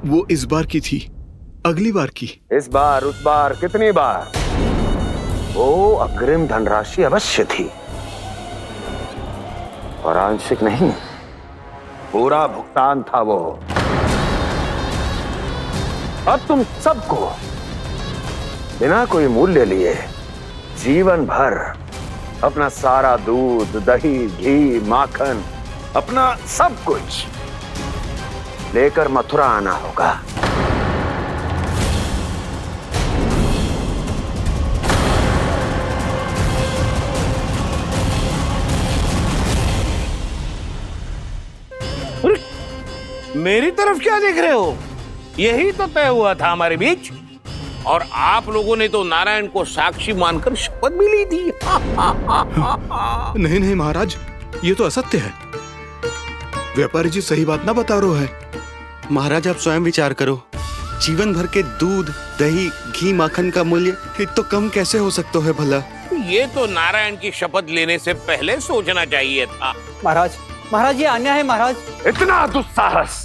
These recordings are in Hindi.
वो इस बार की थी, अगली बार की। इस बार, उस बार, कितनी बार? वो अग्रिम धनराशि अवश्य थी और आंशिक नहीं, पूरा भुगतान था वो। अब तुम सबको बिना कोई मूल्य लिए जीवन भर अपना सारा दूध, दही, घी, माखन, अपना सब कुछ लेकर मथुरा आना होगा। मेरी तरफ क्या देख रहे हो? यही तो तय हुआ था हमारे बीच, और आप लोगों ने तो नारायण को साक्षी मानकर शपथ भी ली थी। नहीं नहीं महाराज, ये तो असत्य है। व्यापारी जी सही बात ना बता रहे है। महाराज आप स्वयं विचार करो, जीवन भर के दूध, दही, घी, माखन का मूल्य तो कम कैसे हो सकता है भला? ये तो नारायण की शपथ लेने से पहले सोचना चाहिए था। महाराज ये अन्याय है महाराज। इतना दुस्साहस!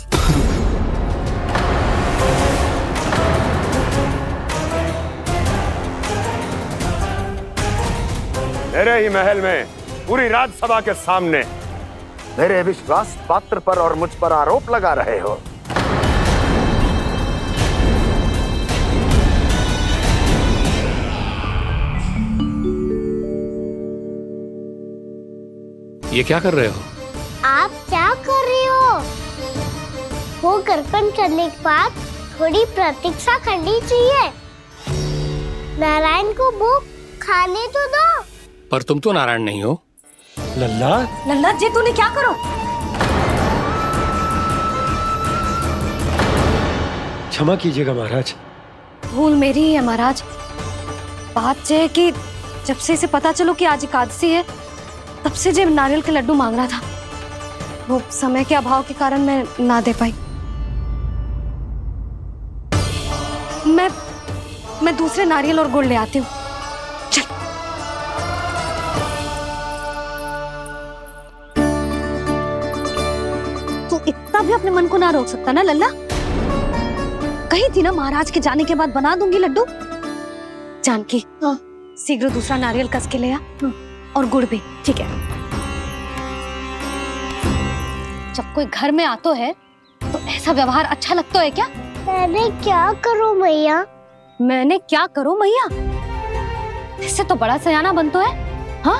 मेरे ही महल में पूरी राजसभा के सामने मेरे विश्वास पात्र पर और मुझ पर आरोप लगा रहे हो। ये क्या कर रहे हो? आप क्या कर रहे हो? वो गर्पण करने के बाद थोड़ी प्रतीक्षा करनी चाहिए। नारायण को वो खाने तो दो। पर तुम तो नारायण नहीं हो। लल्ला जी तूने क्या करो? क्षमा कीजिएगा महाराज। भूल मेरी ही है महाराज। बात ये है कि जब से इसे पता चलो कि आज एकादशी है, तब से जब नारियल के लड्डू मांग रहा था, वो समय के अभाव के कारण मैं ना दे पाई। मैं दूसरे नारियल और गुड़ ले आती हूँ। चल। तू इतना भी अपने मन को ना रोक सकता ना लल्ला? कही थी ना महाराज के जाने के बाद बना दूंगी लड्डू। जानकी, शीघ्र दूसरा नारियल कस के ले आ, और गुड़ भी। ठीक है। जब कोई घर में आतो है तो ऐसा व्यवहार अच्छा लगता है क्या? मैंने क्या करूं मैया? मैंने क्या करूं मैया? इससे तो बड़ा सयाना बनतो है। हाँ?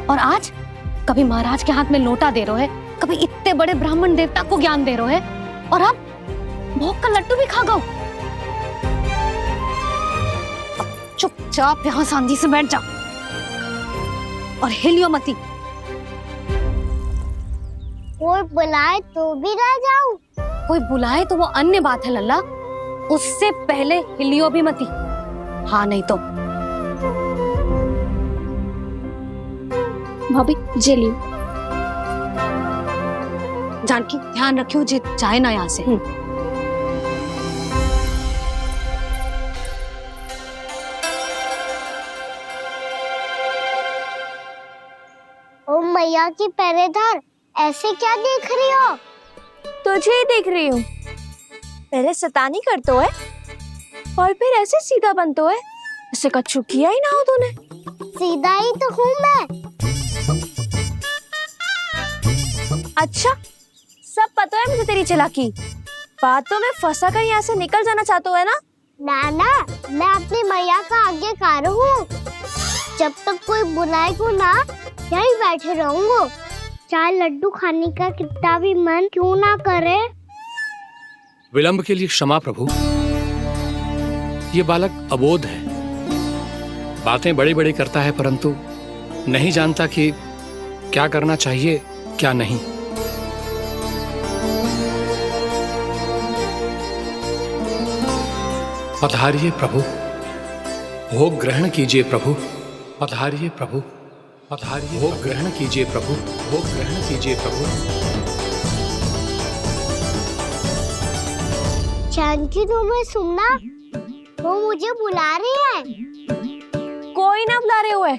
और आज कभी महाराज के हाथ में लोटा दे रहे है, कभी इतने बड़े ब्राह्मण देवता को ज्ञान दे रहे है, और अब भोग का लड्डू भी खा गो। चुपचाप यहाँ सांधी से बैठ जा और हिलियो मती। कोई बुलाए तो भी ना जाऊं? कोई बुलाए तो वो अन्य बात है लल्ला, उससे पहले हिलियो भी मती। हाँ नहीं तो। भाभी जेली। जानकी ध्यान रखियो जे जाए ना यहाँ से। ओ मैया की पहरेदार, ऐसे क्या देख रही हो? तुझे ही देख रही हूँ। पहले शैतानी करतो है और फिर ऐसे सीधा बनतो है, ऐसे कछु किया ही ना हो तूने। सीधा ही तो हूँ मैं। अच्छा, सब पता है मुझे तेरी चालाकी। बातों में फंसा कर यहाँ से निकल जाना चाहते है ना? नाना, मैं अपनी मैया का आज्ञाकार हूँ। जब तक कोई बुलाएगा ना, यहीं बैठे रहूंगा। चाहे लड्डू खाने का कितना भी मन क्यों ना करे। विलंब के लिए क्षमा प्रभु। ये बालक अबोध है, बातें बड़ी बड़ी करता है, परंतु नहीं जानता कि क्या करना चाहिए क्या नहीं। पधारिए प्रभु, भोग ग्रहण कीजिए प्रभु। पधारिए प्रभु, पधारिए। भोग ग्रहण कीजिए प्रभु, भोग ग्रहण कीजिए प्रभु। जानकी, तुम्हें सुनना, वो मुझे बुला रही है। कोई ना बुला रहे हुए,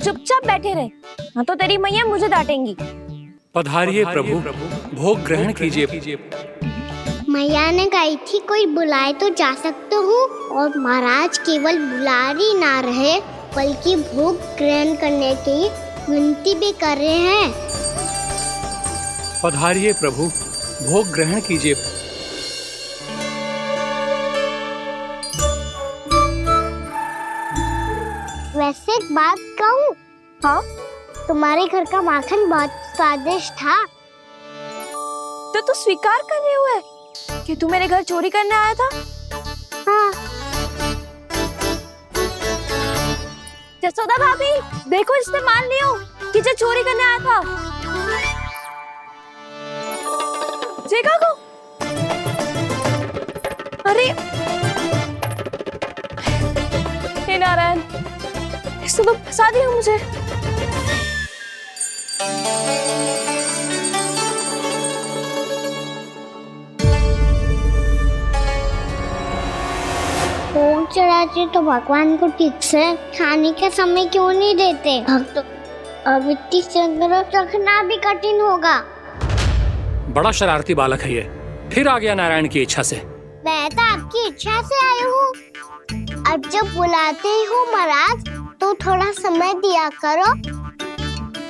चुपचाप बैठे रहे, हाँ तो तेरी मैया मुझे डांटेंगी। पधारिए प्रभु, भोग ग्रहण कीजिए। मैया ने कही थी कोई बुलाए तो जा सकते हूँ, और महाराज केवल बुलारी ना रहे बल्कि भोग ग्रहण करने की विनती भी कर रहे हैं। पधारिए प्रभु, भोग ग्रहण कीजिए। वैसे एक बात कहूँ? हाँ? तुम्हारे घर का माखन बहुत स्वादिष्ट था। तो तू स्वीकार कर रहे हुए कि तू मेरे घर चोरी करने आया था? हाँ। जसोदा भाभी, देखो इसने मान लियो कि जो चोरी करने आया था। देखा को? अरे हे नारायण, इसने तो फंसा दिया मुझे। भोग चढ़ाते तो भगवान को ठीक से खाने का समय क्यों नहीं देते? भक्त अब इतनी संग्रह रखना भी कठिन होगा। बड़ा शरारती बालक है ये, फिर आ गया नारायण की इच्छा से। मैं तो आपकी इच्छा से आई हूँ। अब जब बुलाते हो महाराज तो थोड़ा समय दिया करो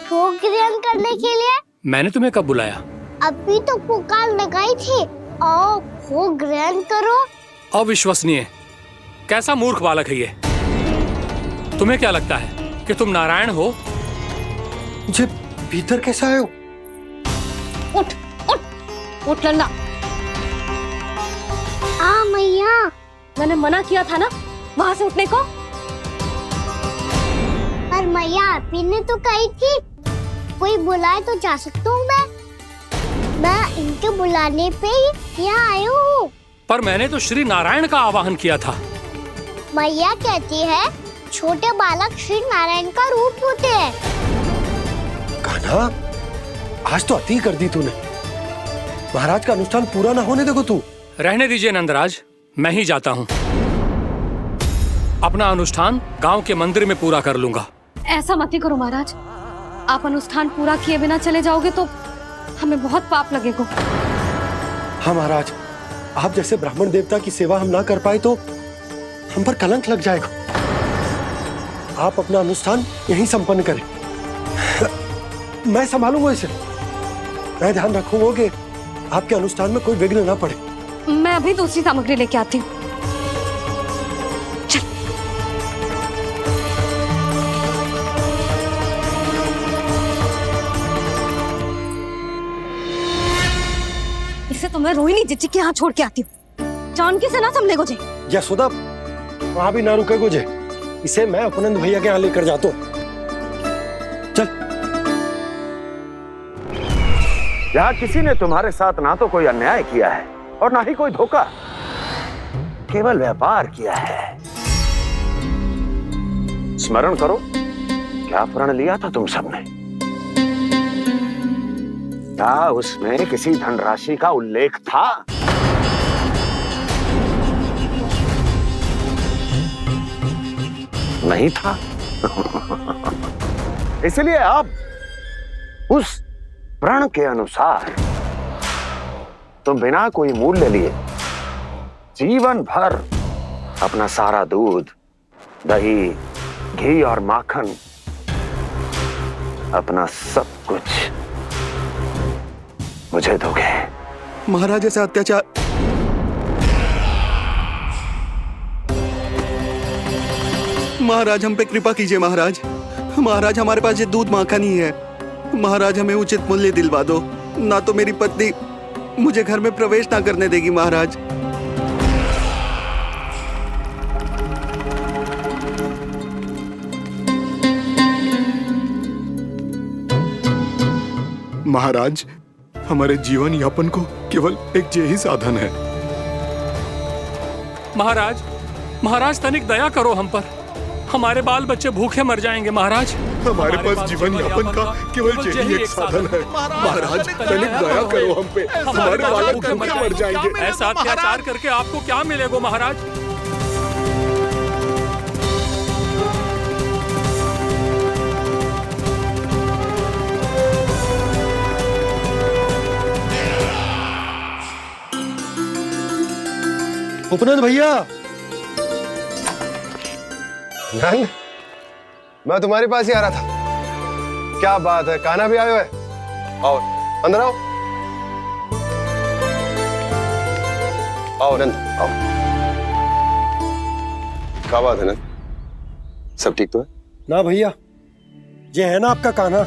भोग ग्रहण करने के लिए। मैंने तुम्हें कब बुलाया? अभी तो पुकार लगाई थी, आओ भोग ग्रहण करो। अविश्वसनीय, कैसा मूर्ख बालक है ये। तुम्हें क्या लगता है कि तुम नारायण हो? मुझे भीतर कैसा आए हो? उठ उठ उठ लंदा। मैया, मैंने मना किया था ना वहां से उठने को। पर मैया आपी ने तो कही थी कोई बुलाए तो जा सकता हूँ। मैं इनके बुलाने पे ही यहाँ आई हूँ। पर मैंने तो श्री नारायण का आवाहन किया था। मैया कहती है छोटे बालक श्री नारायण का रूप होते हैं। कान्हा, आज तो अति कर दी तूने। महाराज का अनुष्ठान पूरा ना होने देखो तू। रहने दीजिए नंदराज, मैं ही जाता हूँ। अपना अनुष्ठान गांव के मंदिर में पूरा कर लूंगा। ऐसा मत ही करो महाराज, आप अनुष्ठान पूरा किए बिना चले जाओगे तो हमें बहुत पाप लगेगा। हाँ महाराज, आप जैसे ब्राह्मण देवता की सेवा हम ना कर पाए तो हम पर कलंक लग जाएगा। आप अपना अनुष्ठान यहीं संपन्न करें, मैं संभालूंगा इसे। मैं ध्यान रखूंगा कि आपके अनुष्ठान में कोई विघ्न ना पड़े। मैं अभी दूसरी सामग्री लेके आती हूँ। इसे तो मैं रोहिणी जीजी के यहाँ छोड़ के आती हूँ। जानकी से ना संभले गुजे। यशोदा, वहां भी ना रुके गुजे। इसे मैं अपनंद भैया के यहाँ लेकर जाता हूँ। चल। यहाँ किसी ने तुम्हारे साथ ना तो कोई अन्याय किया है और ना ही कोई धोखा, केवल व्यापार किया है। स्मरण करो, क्या प्रण लिया था तुम सबने? क्या उसमें किसी धनराशि का उल्लेख था? नहीं था। इसलिए अब उस प्रण के अनुसार तुम बिना कोई मूल्य लिए जीवन भर अपना सारा दूध, दही, घी और माखन, अपना सब कुछ मुझे दोगे। महाराज ऐसा अत्याचार। महाराज हम पे कृपा कीजिए। महाराज, महाराज हमारे पास ये दूध माखन ही है। महाराज हमें उचित मूल्य दिलवा दो, ना तो मेरी पत्नी मुझे घर में प्रवेश ना करने देगी। महाराज, महाराज हमारे जीवन यापन को केवल एक यही साधन है। महाराज, महाराज तनिक दया करो हम पर। हमारे बाल बच्चे भूखे मर जाएंगे महाराज। हमारे पास जीवन यापन का केवल यही एक साधन है। महाराज तनिक दया करो हम पे, हमारे बालक भूखे मर जाएंगे। ऐसा अत्याचार करके आपको क्या मिलेगा महाराज? उपनंद भैया। नंद, मैं तुम्हारे पास ही आ रहा था। क्या बात है, कान्हा भी आयो है? आओ अंदर आओ। आओ नंद आओ। क्या बात है नंद, सब ठीक तो है? ना भैया, ये है ना आपका कान्हा,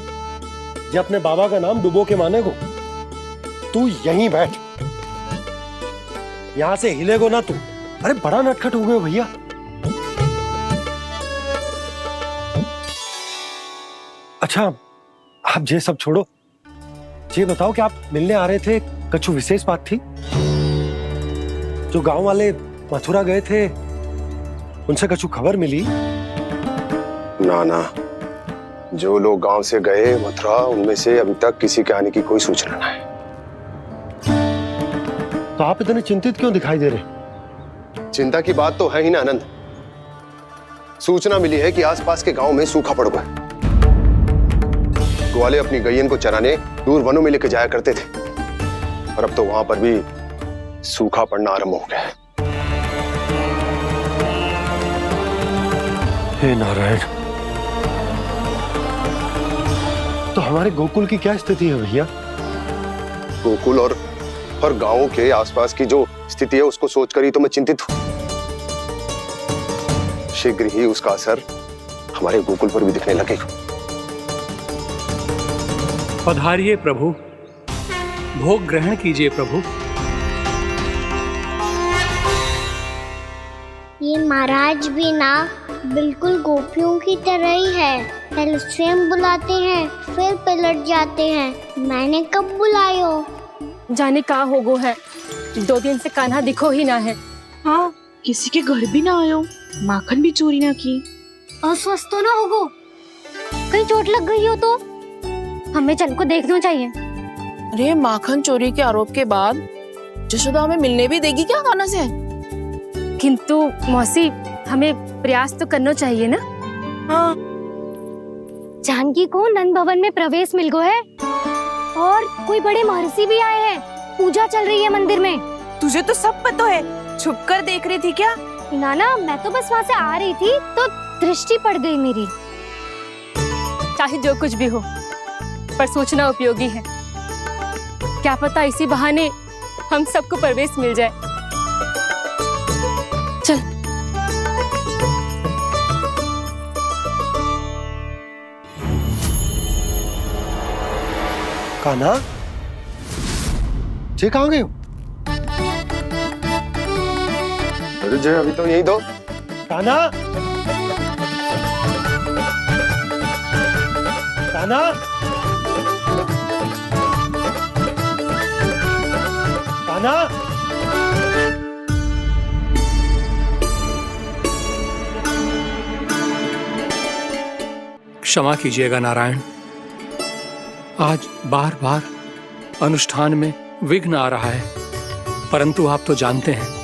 ये अपने बाबा का नाम डुबो के माने को। तू यहीं बैठ, यहां से हिलेगो ना तू। अरे बड़ा नटखट हो गए भैया। अच्छा आप ये सब छोड़ो, ये बताओ कि आप मिलने आ रहे थे, कछु विशेष बात थी? जो गांव वाले मथुरा गए थे उनसे कछु खबर मिली? ना ना, जो लोग गांव से गए मथुरा, उनमें से अभी तक किसी के आने की कोई सूचना नहीं है। तो आप इतने चिंतित क्यों दिखाई दे रहे? चिंता की बात तो है ही ना आनंद। सूचना मिली है कि आसपास के गांव में सूखा पड़ गया। ग्वाले अपनी गैयन को चराने दूर वनों में लेके जाया करते थे, और अब तो वहां पर भी सूखा पड़ना आरंभ हो गया है। हे नारायण, तो हमारे गोकुल की क्या स्थिति है भैया? गोकुल और गांवों के आसपास की जो स्थिति है उसको सोचकर ही तो मैं चिंतित हूं। शीघ्र ही उसका असर हमारे गोकुल पर भी दिखने लगेगा। पधारिए प्रभु, भोग ग्रहण कीजिए प्रभु। ये महाराज भी ना बिल्कुल गोपियों की तरह ही है। पहले स्वयं बुलाते हैं, फिर पलट जाते हैं। मैंने कब बुलायो? जाने कहाँ होगो है, 2 दिन से कान्हा दिखो ही ना है। हाँ, किसी के घर भी ना आयो, माखन भी चोरी ना की। अस्वस्थ तो ना होगो, कहीं चोट लग गई हो तो हमें चल को देखना चाहिए। अरे माखन चोरी के आरोप के बाद जशोदा हमें मिलने भी देगी क्या कान्हा से? किंतु मौसी, हमें प्रयास तो करना चाहिए ना। हाँ, जानकी को नंद भवन में प्रवेश मिल गो है और कोई बड़े महर्षि भी आए हैं। पूजा चल रही है मंदिर में। तुझे तो सब पता है, छुप कर देख रही थी क्या? ना, मैं तो बस वहाँ से आ रही थी तो दृष्टि पड़ गई मेरी। चाहे जो कुछ भी हो, पर सूचना उपयोगी है। क्या पता इसी बहाने हम सबको प्रवेश मिल जाए। चल। कान्हा, जे कहाँ गए हो? अरे जय, अभी तो यही दो। कान्हा, कान्हा, कान्हा। क्षमा कीजिएगा नारायण, आज बार बार अनुष्ठान में विघ्न आ रहा है, परंतु आप तो जानते हैं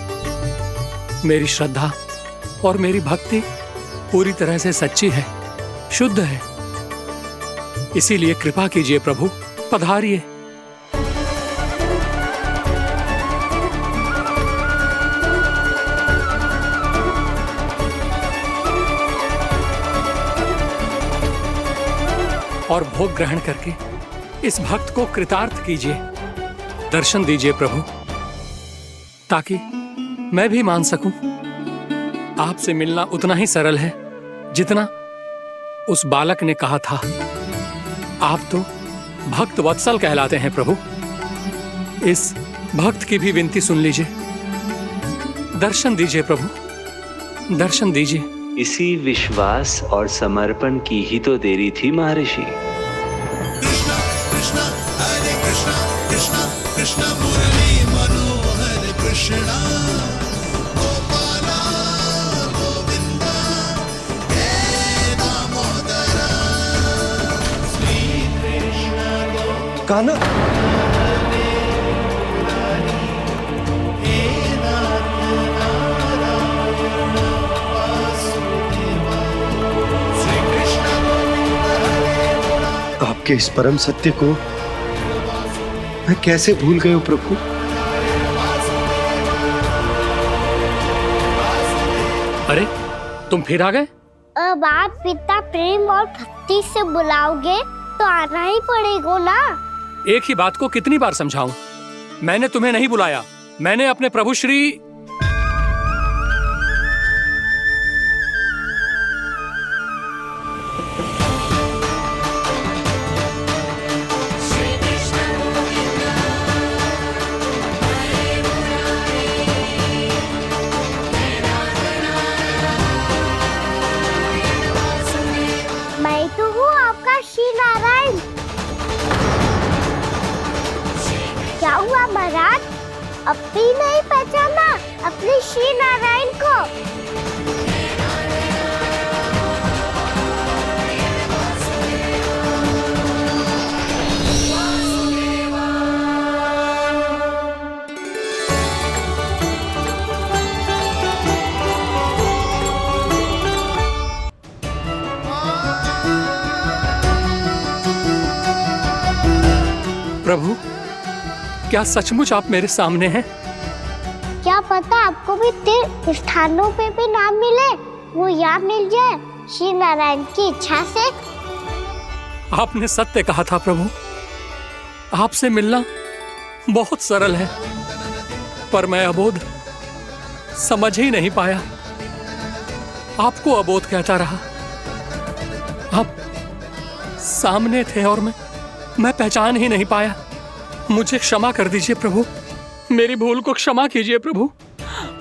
मेरी श्रद्धा और मेरी भक्ति पूरी तरह से सच्ची है, शुद्ध है। इसीलिए कृपा कीजिए प्रभु, पधारिए। और भोग ग्रहण करके इस भक्त को कृतार्थ कीजिए। दर्शन दीजिए प्रभु, ताकि मैं भी मान सकूं आपसे मिलना उतना ही सरल है जितना उस बालक ने कहा था। आप तो भक्त वत्सल कहलाते हैं प्रभु। इस भक्त की भी विनती सुन लीजिए। दर्शन दीजिए प्रभु, दर्शन दीजिए। इसी विश्वास और समर्पण की ही तो देरी थी महर्षि। कृष्णा कृष्णा हरे कृष्णा, कृष्णा कृष्णा मुरली मनोहर कृष्णा, गोपाला गोविंदा हे दामोदरा, श्री कृष्ण कान्हा, आपके इस परम सत्य को मैं कैसे भूल गया प्रभु? अरे तुम फिर आ गए? अब आप इतना प्रेम और भक्ति से बुलाओगे तो आना ही पड़ेगा ना। एक ही बात को कितनी बार समझाऊं? मैंने तुम्हें नहीं बुलाया, मैंने अपने प्रभु श्री मैं तो हूँ आपका श्री नारायण। क्या हुआ महाराज, अब भी नहीं पहचाना अपने श्री नारायण को? प्रभु, क्या सचमुच आप मेरे सामने हैं? क्या पता आपको भी तीर्थ स्थानों पे भी नाम मिले, वो यहाँ मिल जाए श्री नारायण की इच्छा से। आपने सत्य कहा था प्रभु, आपसे मिलना बहुत सरल है, पर मैं अबोध समझ ही नहीं पाया। आपको अबोध कहता रहा। आप सामने थे और मैं पहचान ही नहीं पाया। मुझे क्षमा कर दीजिए प्रभु, मेरी भूल को क्षमा कीजिए प्रभु।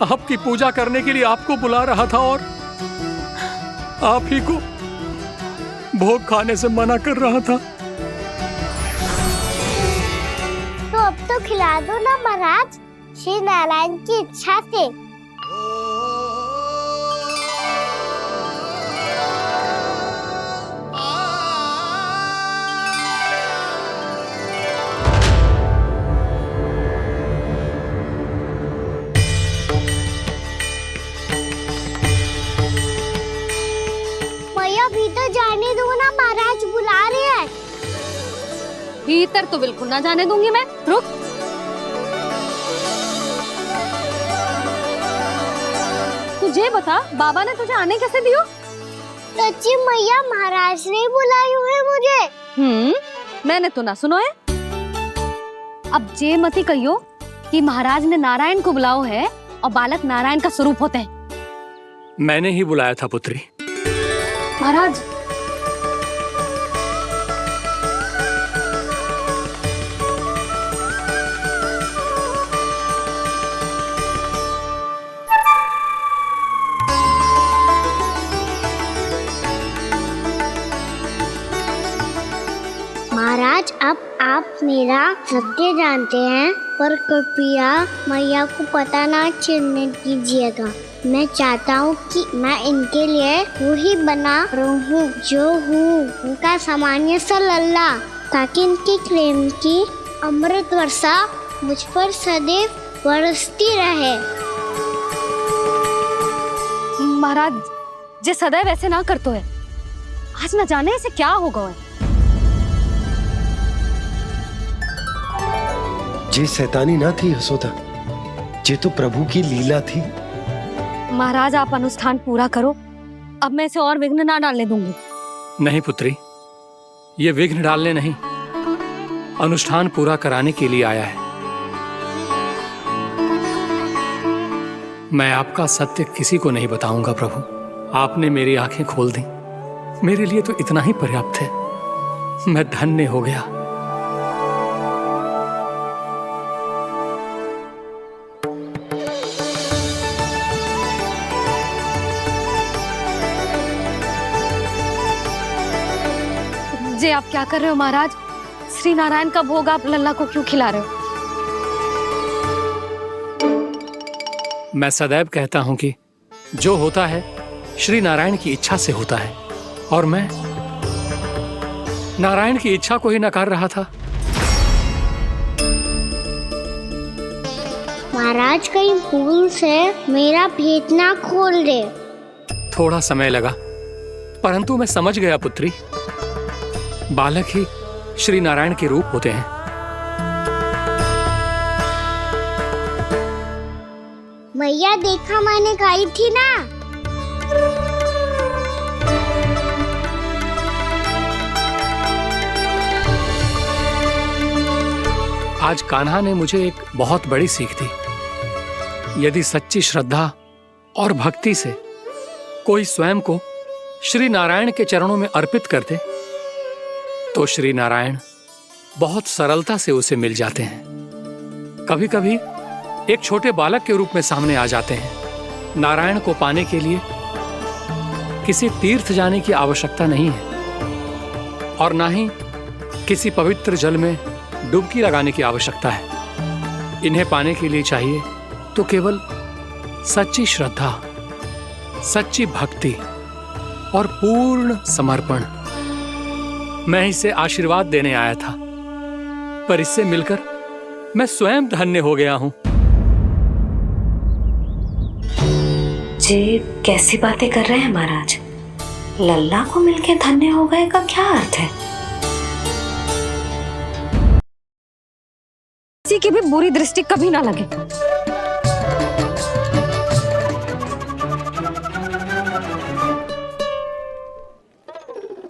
आपकी पूजा करने के लिए आपको बुला रहा था और आप ही को भोग खाने से मना कर रहा था। तो अब तो खिला दो ना महाराज, श्री नारायण की इच्छा से। भीतर जाने दो ना, महाराज बुला रहे हैं। भीतर तो बिल्कुल ना जाने दूंगी मैं, रुक। तुझे बता, बाबा ने तुझे आने कैसे दियो? सच्ची मैया, महाराज ने बुलाई हुई मुझे। मैंने तो ना सुनो है। अब जे मती कहियो कि महाराज ने नारायण को बुलाओ है और बालक नारायण का स्वरूप होते हैं। मैंने ही बुलाया था पुत्री। महाराज, महाराज अब आप मेरा सत्य जानते हैं, पर कृपया मैया को पता ना चलने दीजिएगा। मैं चाहता हूँ कि मैं इनके लिए वही बना रहूँ जो हूँ, उनका सामान्य सा लल्ला, ताकि इनके प्रेम की अमृत वर्षा मुझ पर सदैव बरसती रहे। महाराज, जे सदैव ऐसे ना करतो है, आज न जाने इसे क्या होगा है। जे शैतानी ना थी यशोदा, जे तो प्रभु की लीला थी। महाराज, आप अनुष्ठान पूरा करो, अब मैं इसे और विघ्न ना डालने दूंगी। नहीं पुत्री, ये विघ्न डालने नहीं, अनुष्ठान पूरा कराने के लिए आया है। मैं आपका सत्य किसी को नहीं बताऊंगा प्रभु। आपने मेरी आंखें खोल दी, मेरे लिए तो इतना ही पर्याप्त है। मैं धन्य हो गया। जे आप क्या कर रहे हो महाराज? श्री नारायण का भोग आप लल्ला को क्यों खिला रहे हो? मैं सदैव कहता हूं कि जो होता है श्री नारायण की इच्छा से होता है, और मैं नारायण की इच्छा को ही नकार रहा था। महाराज, कहीं भूल से मेरा भेद ना खोल दे। थोड़ा समय लगा, परंतु मैं समझ गया पुत्री। बालक ही श्री नारायण के रूप होते हैं। मैया देखा, मैंने कही थी ना। आज कान्हा ने मुझे एक बहुत बड़ी सीख दी। यदि सच्ची श्रद्धा और भक्ति से कोई स्वयं को श्री नारायण के चरणों में अर्पित कर दे तो श्री नारायण बहुत सरलता से उसे मिल जाते हैं। कभी कभी एक छोटे बालक के रूप में सामने आ जाते हैं। नारायण को पाने के लिए किसी तीर्थ जाने की आवश्यकता नहीं है और ना ही किसी पवित्र जल में डुबकी लगाने की आवश्यकता है। इन्हें पाने के लिए चाहिए तो केवल सच्ची श्रद्धा, सच्ची भक्ति और पूर्ण समर्पण। मैं इसे आशीर्वाद देने आया था, पर इससे मिलकर मैं स्वयं धन्य हो गया हूं। जी कैसी बातें कर रहे हैं महाराज? लल्ला को मिलके धन्य हो गए का क्या अर्थ है? किसी की भी बुरी दृष्टि कभी ना लगे।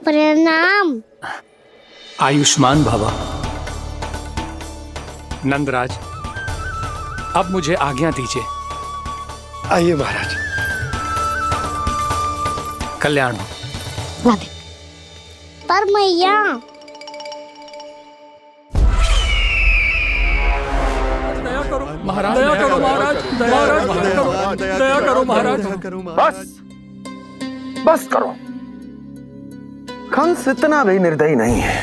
प्रणाम। आयुष्मान भव। नंदराज, अब मुझे आज्ञा दीजिए। आइए महाराज। कल्याण हो। पर मैया महाराज, दया करो महाराज, दया करो महाराज। बस करो। कंस इतना भी निर्दयी नहीं है।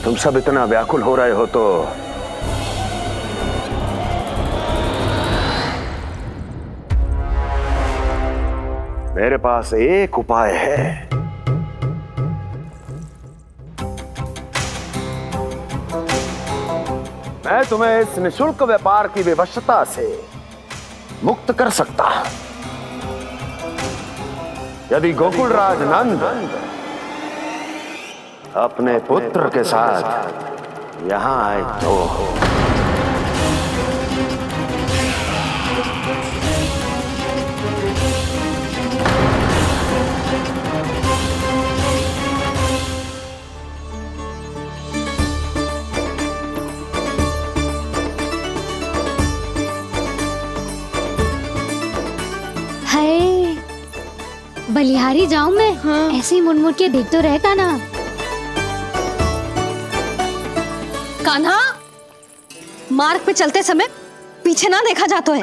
तुम सब इतना व्याकुल हो रहे हो तो मेरे पास एक उपाय है। मैं तुम्हें इस निशुल्क व्यापार की विवशता से मुक्त कर सकता हूं। यदि गोकुलराज नंद अपने पुत्र के साथ यहां आए तो बलिहारी जाऊं मैं? हाँ। ऐसे ही मुड़ के देख तो रहता ना। कान्हा, मार्ग पे चलते समय पीछे ना देखा जाता है।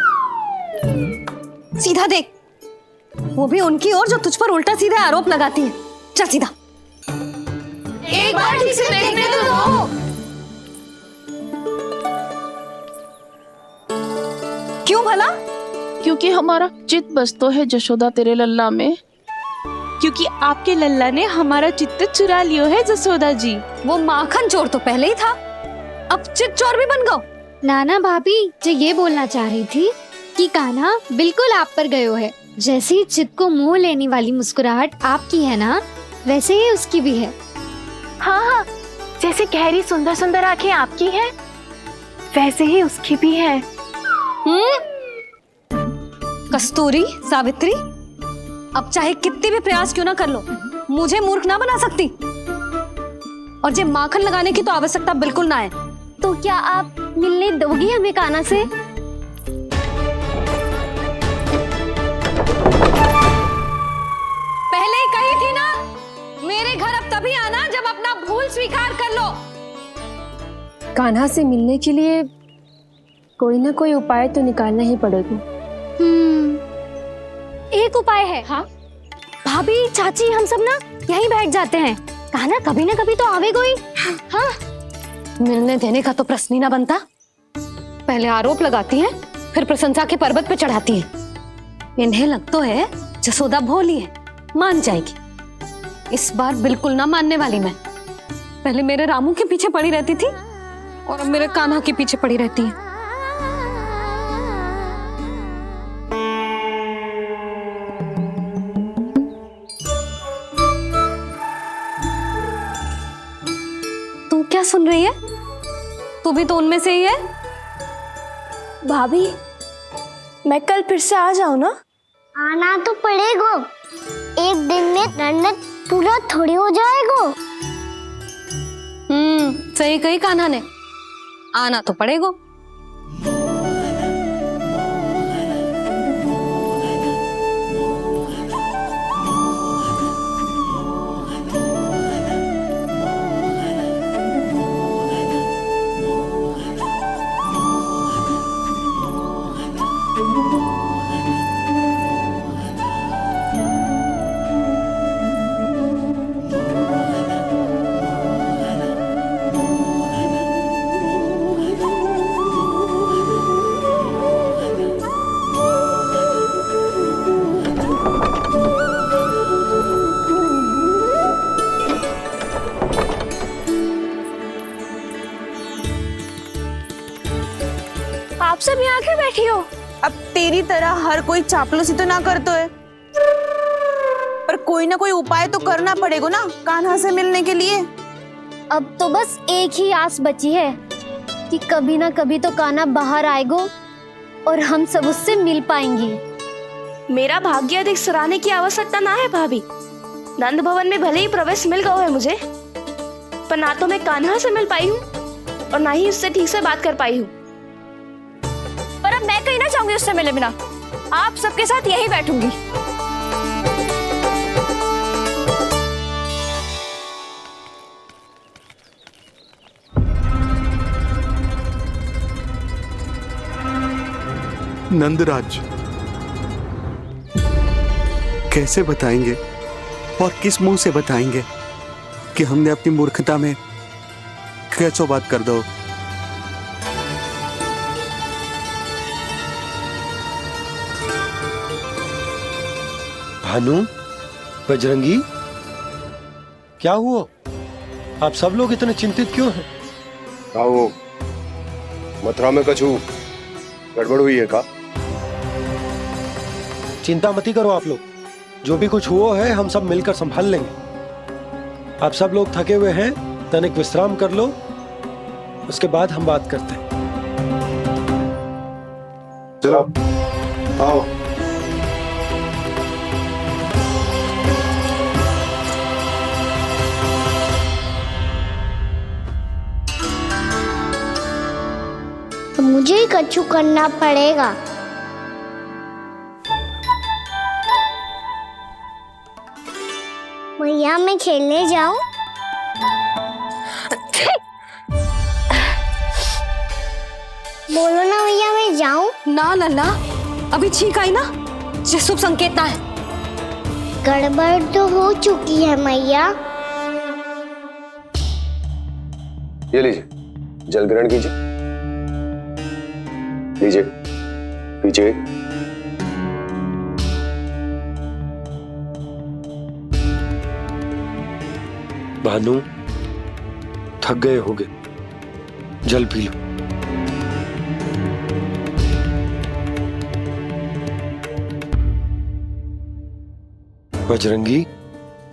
सीधा देख, वो भी उनकी ओर जो तुझ पर उल्टा सीधा आरोप लगाती है। चल सीधा। एक बार ठीक से देखने तो दो। क्यों भला? क्योंकि हमारा चित्त बसतो है जशोदा तेरे लल्ला में। क्योंकि आपके लल्ला ने हमारा चित्त चुरा लियो है जसोदा जी। वो माखन चोर तो पहले ही था, अब चित्त चोर भी बन गो। नाना भाभी जो ये बोलना चाह रही थी कि कान्हा बिल्कुल आप पर गयो है। जैसे ही चित्त को मोह लेने वाली मुस्कुराहट आपकी है ना, वैसे ही उसकी भी है। हाँ हाँ, जैसे गहरी सुंदर सुंदर आंखें आपकी हैं, वैसे ही उसकी भी है। कस्तूरी, सावित्री, अब चाहे कितने भी प्रयास क्यों ना कर लो, मुझे मूर्ख ना बना सकती। और जे माखन लगाने की तो आवश्यकता बिल्कुल ना है। तो क्या आप मिलने दोगी हमें कान्हा से? पहले ही कही थी ना, मेरे घर अब तभी आना जब अपना भूल स्वीकार कर लो। कान्हा से मिलने के लिए कोई ना कोई उपाय तो निकालना ही पड़ेगा। एक उपाय है। हाँ? भाभी, चाची, हम सब ना यहीं बैठ जाते हैं। कान्हा कभी ना कभी तो आवेगा ही। हाँ? मिलने देने का तो प्रश्न ही ना बनता। पहले आरोप लगाती हैं, फिर प्रशंसा के पर्वत पे चढ़ाती हैं। इन्हें लगता है जसोदा भोली है, मान जाएगी। इस बार बिल्कुल ना मानने वाली मैं। पहले मेरे रामू के पीछे पड़ी रहती थी और अब मेरे कान्हा के पीछे पड़ी रहती है। तू क्या सुन रही है? तू भी तो उनमें से ही है। भाभी, मैं कल फिर से आ जाऊं ना? आना तो पड़ेगा। एक दिन में नन्नत पूरा थोड़ी हो जाएगा। सही कही कान्हा ने, आना तो पड़ेगा। आप सब यहाँ क्यों बैठी हो? अब तेरी तरह हर कोई चापलूसी तो ना करतो है, पर कोई ना कोई उपाय तो करना पड़ेगा ना कान्हा से मिलने के लिए। अब तो बस एक ही आस बची है कि कभी ना कभी तो कान्हा बाहर आएगा और हम सब उससे मिल पाएंगे। मेरा भाग्य अधिक सराहने की आवश्यकता ना है भाभी। नंद भवन में भले ही प्रवेश मिल गया है मुझे, पर ना तो मैं कान्हा से मिल पाई हूँ और ना ही उससे ठीक से बात कर पाई हूँ। पर अब मैं कहीं ना चाहूंगी उससे मिले बिना, आप सबके साथ यहीं बैठूंगी। नंदराज, कैसे बताएंगे और किस मुंह से बताएंगे कि हमने अपनी मूर्खता में कैसो बात कर दो। भानु, बजरंगी, क्या हुआ? आप सब लोग इतने चिंतित क्यों हैं? आओ, मथुरा में कछु गड़बड़ हुई है का? चिंता मत करो आप लोग, जो भी कुछ हुआ है हम सब मिलकर संभाल लेंगे। आप सब लोग थके हुए हैं, तनिक विश्राम कर लो, उसके बाद हम बात करते हैं। चलो आओ। तो मुझे ही कछु करना पड़ेगा। भैया मैं खेलने जाऊं? बोलो ना भैया मैं जाऊं? ना लल्ला, अभी छींक आई ना, ये शुभ संकेत ना है। गड़बड़ तो हो चुकी है मैया। ये लीजिए, जल ग्रहण कीजिए। लीजिए, पीछे। भानु, थक गए होगे, जल पी लो। बजरंगी,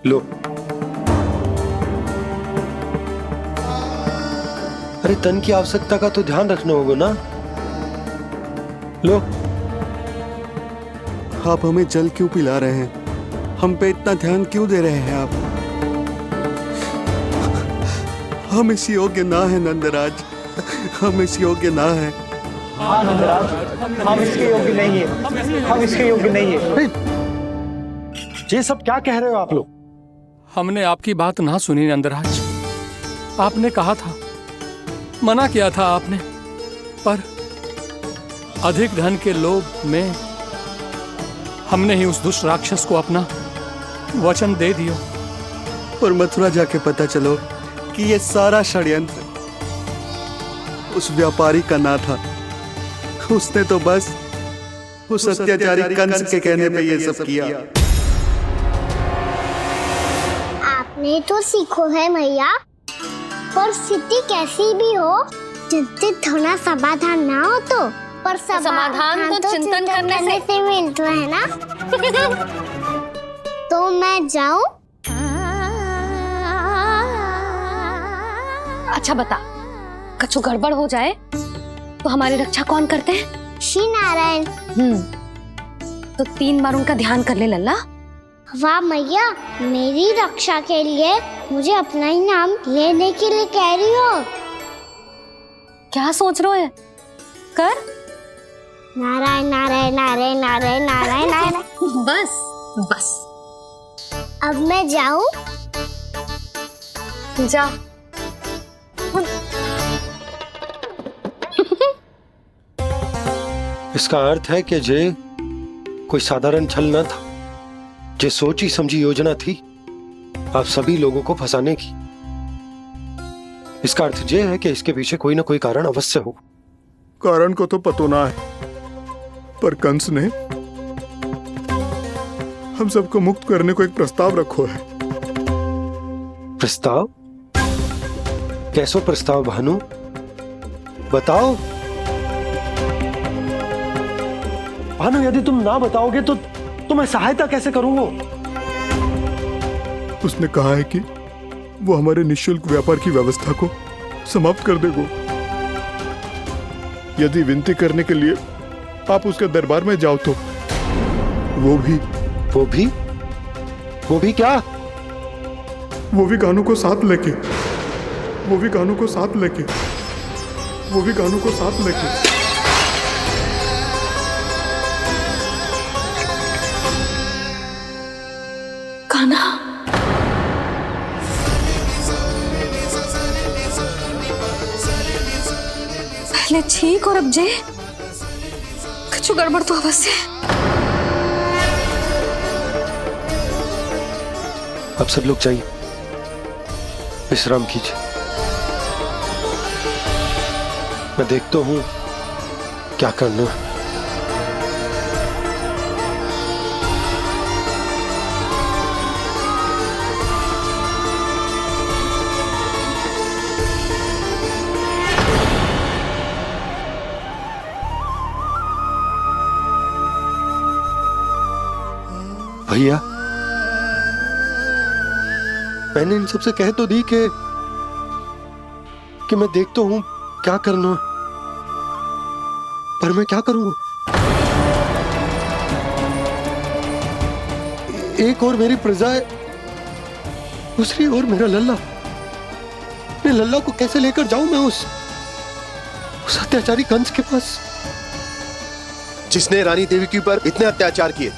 लो। अरे तन की आवश्यकता का तो ध्यान रखना होगा ना, लो। आप हमें जल क्यों पिला रहे हैं? हम पे इतना ध्यान क्यों दे रहे हैं आप? हम इस योग्य ना है नंदराज, हम इस योग्य ना है। हाँ नंदराज, हम इसके योग्य नहीं है, हम इसके योग्य नहीं है। ये सब क्या कह रहे हो आप लोग? हमने आपकी बात ना सुनी नंदराज। आपने कहा था, मना किया था आपने, पर अधिक धन के लोभ में हमने ही उस दुष्ट राक्षस को अपना वचन दे दिया। और मथुरा जाके पता चलो कि ये सारा षड्यंत्र उस व्यापारी का ना था। उसने तो बस उस अत्याचारी कंस के कहने पे ये सब किया। आपने तो सीखो है भैया, पर स्थिति कैसी भी हो, चिंतित होना समाधान ना हो तो, पर समाधान तो चिंतन करने से मिलता है ना। तो मैं जाऊं? अच्छा बता, कछु गड़बड़ हो जाए तो हमारी रक्षा कौन करते हैं? श्री नारायण। तो 3 बार उनका ध्यान कर ले लल्ला। वाह मैया, मेरी रक्षा के लिए मुझे अपना ही नाम लेने के लिए कह रही हो? क्या सोच रहे हो? कर। नारायण नारायण नारायण नारायण नारायण नारायण। बस बस। अब मैं जाऊं? जा। इसका अर्थ है कि जे कोई साधारण छल न था, जे सोची समझी योजना थी आप सभी लोगों को फंसाने की। इसका अर्थ ये है कि इसके पीछे कोई ना कोई कारण अवश्य हो। कारण को तो पतो ना है, पर कंस ने हम सबको मुक्त करने को एक प्रस्ताव रखो है। प्रस्ताव? कैसो प्रस्ताव भानु, बताओ। भानु, यदि तुम ना बताओगे तो मैं सहायता कैसे करूंगा? उसने कहा है कि वो हमारे निःशुल्क व्यापार की व्यवस्था को समाप्त कर देगा यदि विनती करने के लिए आप उसके दरबार में जाओ तो। वो भी क्या? वो भी गानों को साथ लेके कान्हा, पहले ठीक और अब जे कुछ गड़बड़ तो अवश्य है। अब सब लोग जाइए, विश्राम कीजिए। मैं देखता हूं क्या करना है। भैया, मैंने इन सबसे कह तो दी कि मैं देखता हूं क्या करना, पर मैं क्या करूंगा? एक और मेरी प्रजा है, दूसरी ओर मेरा लल्ला। मैं लल्ला को कैसे लेकर जाऊं मैं उस अत्याचारी कंस के पास, जिसने रानी देवी के ऊपर इतने अत्याचार किए,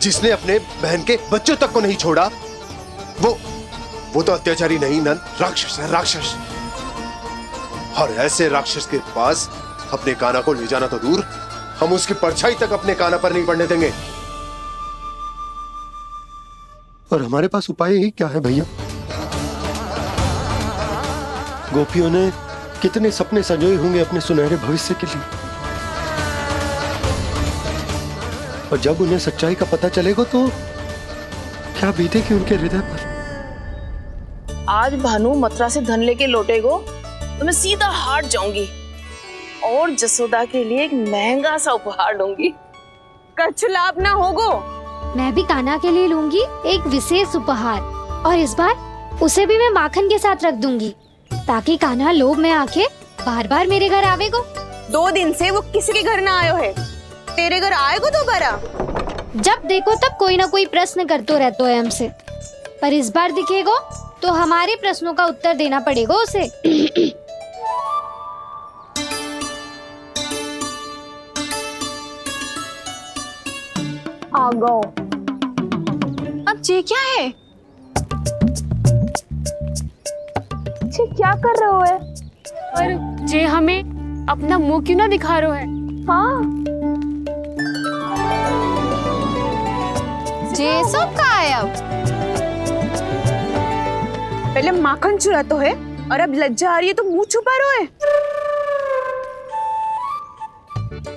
जिसने अपने बहन के बच्चों तक को नहीं छोड़ा, वो तो अत्याचारी नहीं नंद, राक्षस है, राक्षस। और ऐसे राक्षस के पास अपने कान्हा को ले जाना तो दूर, हम उसकी परछाई तक अपने कान्हा पर नहीं पड़ने देंगे। और हमारे पास उपाय ही क्या है भैया? गोपियों ने कितने सपने संजोए होंगे अपने सुनहरे भविष्य के लिए, और जब उन्हें सच्चाई का पता चलेगा तो क्या बीतेगी उनके हृदय पर। आज भानु मथुरा से धन लेके लौटेगो तो मैं सीधा हाट जाऊंगी और जसोदा के लिए एक महंगा सा उपहार लूंगी। कछु लाभ ना होगो। मैं भी कान्हा के लिए लूंगी एक विशेष उपहार, और इस बार उसे भी मैं माखन के साथ रख दूंगी, ताकि कान्हा लोभ में आके बार बार मेरे घर आवेगो। 2 दिन से वो किसी के घर ना आयो है, तेरे घर आएगो दोबारा? जब देखो तब कोई ना कोई प्रश्न करते रहते है हमसे, पर इस बार दिखेगो तो हमारे प्रश्नों का उत्तर देना पड़ेगा उसे। आ गो। अब ये क्या है? ये क्या कर रहे हो है? पर जे हमें अपना मुंह क्यों ना दिखा रहे हो है? हाँ, जे सब का है अब? पहले माखन चुरा तो है, और अब लज्जा आ रही है तो मुंह छुपा रहे है।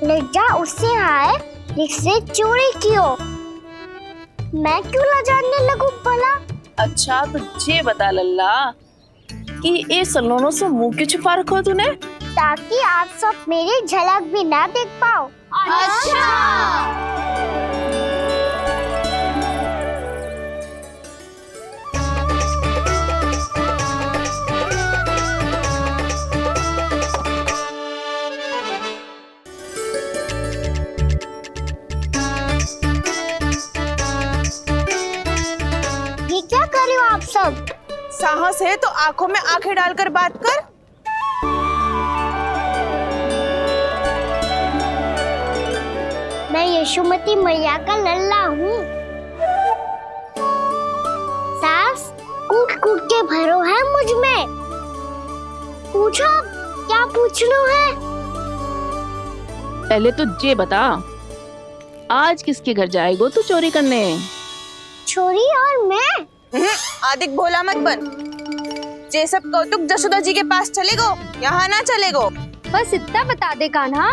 लज्जा उससे आए जिससे चोरी की हो, मैं क्यों लजाने लगूं भला? अच्छा तो ये बता लल्ला कि ये सलोनों से मुंह क्यों छुपा रखो तूने? ताकि आप सब मेरी झलक भी ना देख पाओ। अच्छा। साहस है तो आंखों में आंखें डालकर बात कर। मैं यशोमती मैया का लल्ला हूँ। सास कूट कूट के भरो है मुझ में। पूछो क्या पूछना है। पहले तो ये बता, आज किसके घर जाएगो तू चोरी करने? छोरी और मैं? आदिक भोला मत बन। जे सब कौतुक जसोदा जी के पास चलेगो, यहाँ ना चलेगो। बस इतना बता दे कान्हा,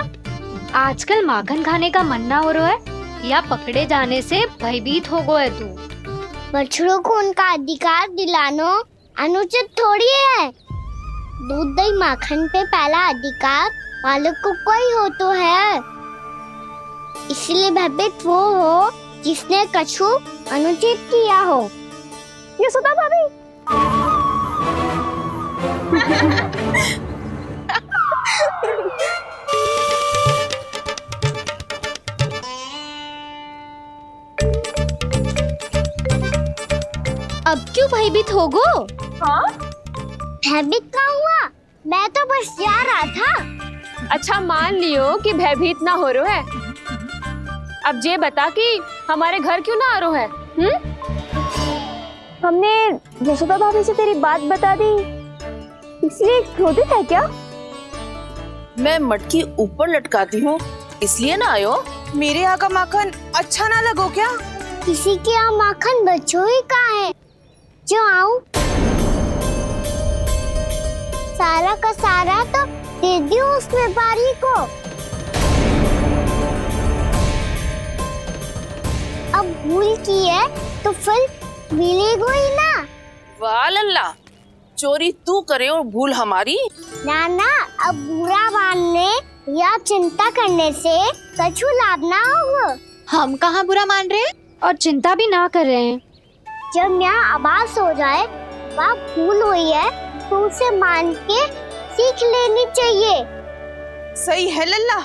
आजकल माखन खाने का मन ना हो रहा है या पकड़े जाने से भयभीत हो गए तू? बछड़ों को उनका अधिकार दिलाना अनुचित थोड़ी है। दूध दही माखन पे पहला अधिकार मालिक को कोई हो तो है। इसलिए भयभीत वो हो जिसने कछु अनुचित किया हो। यशोदा भाभी। अब क्यों भयभीत हो गो? हाँ? भयभीत का हुआ? मैं तो बस जा रहा था। अच्छा मान लियो कि भयभीत ना हो रहा है। अब ये बता कि हमारे घर क्यों ना आ रहा है? हमने यशोदा भाभी से तेरी बात बता दी, इसलिए क्रोधित है क्या? मैं मटकी ऊपर लटकाती हूँ इसलिए ना आयो? मेरे यहाँ का माखन अच्छा ना लगो क्या? किसी के यहाँ माखन बच्चों ही कहाँ है जो आऊं? सारा का सारा तो दे दियो उस व्यापारी को। अब भूल की है तो फल मिलेगा ही ना। वाह लल्ला, चोरी तू करे और भूल हमारी। ना ना, अब बुरा मानने या चिंता करने से कछु लाभ ना होगा। हम कहाँ बुरा मान रहे हैं और चिंता भी ना कर रहे हैं। जब यहाँ आभास हो जाए वहाँ भूल हुई है तो उसे मान के सीख लेनी चाहिए। सही है लल्ला,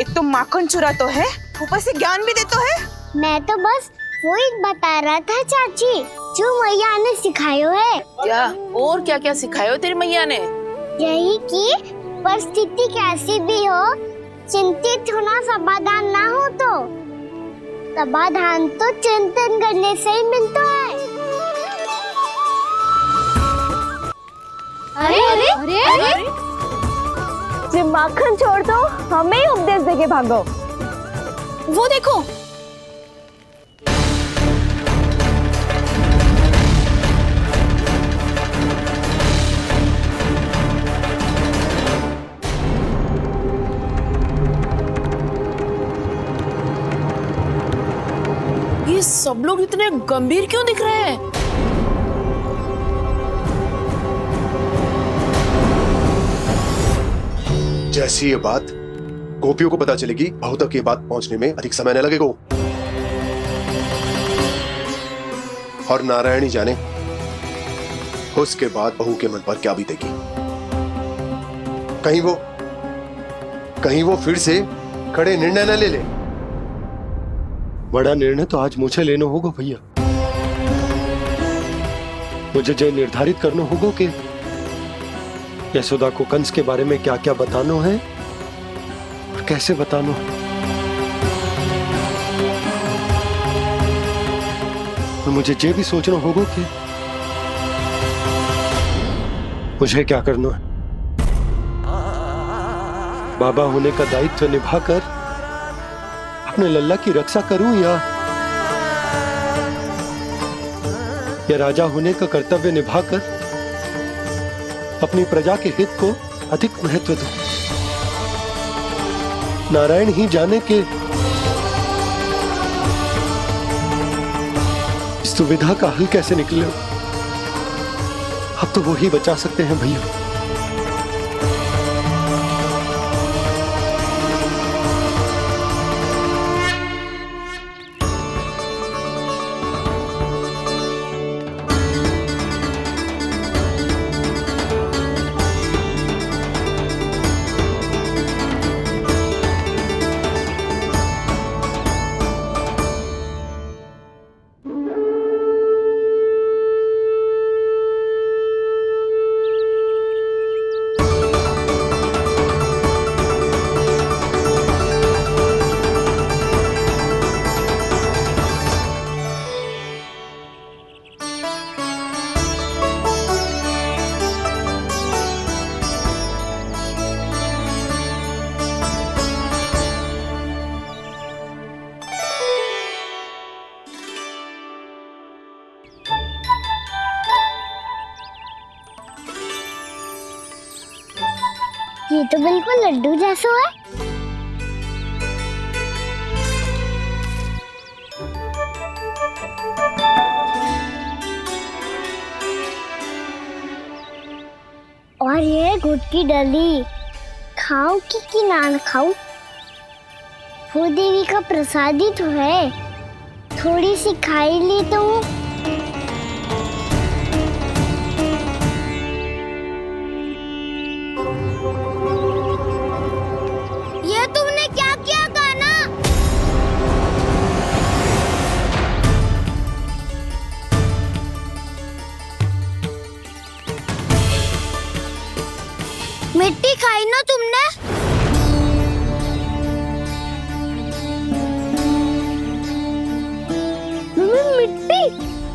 एक तो माखन चुरा तो है, ऊपर से ज्ञान भी दे तो है। मैं तो बस वही बता रहा था चाची जो मैया ने सिखायो है। क्या और क्या क्या सिखायो तेरी मैया ने? यही कि परिस्थिति कैसी भी हो, चिंतित होना समाधान ना हो तो समाधान तो चिंतन करने से ही मिलता है। अरे अरे अरे, अरे? जब माखन छोड़ दो हमें ही उपदेश देके भागो। वो देखो, ये सब लोग इतने गंभीर क्यों दिख रहे हैं? जैसी ये बात गोपियों को पता चलेगी, बहू तक ये बात पहुंचने में अधिक समय न लगेगा। और नारायण ही जाने उसके बाद बहू के मन पर क्या बीतेगी। कहीं वो फिर से खड़े निर्णय न ले ले। बड़ा निर्णय तो आज मुझे लेना होगा भैया। मुझे जो निर्धारित करना होगा कि यशोदा को कंस के बारे में क्या क्या बताना है और कैसे बताना है। और मुझे ये भी सोचना होगा कि मुझे क्या करना है। बाबा होने का दायित्व निभाकर अपने लल्ला की रक्षा करूं या राजा होने का कर्तव्य निभाकर अपनी प्रजा के हित को अधिक महत्व दूं। नारायण ही जाने के इस दुविधा का हल कैसे निकले। अब तो वो ही बचा सकते हैं भैया। तो बिल्कुल लड्डू जैसा है। और ये गुड़ की डली खाओ कि ना खाओ, वो देवी का प्रसाद ही तो है, थोड़ी सी खाई ली तो। ये तुमने क्या किया कान्हा? मिट्टी खाई ना तुमने? मिट्टी?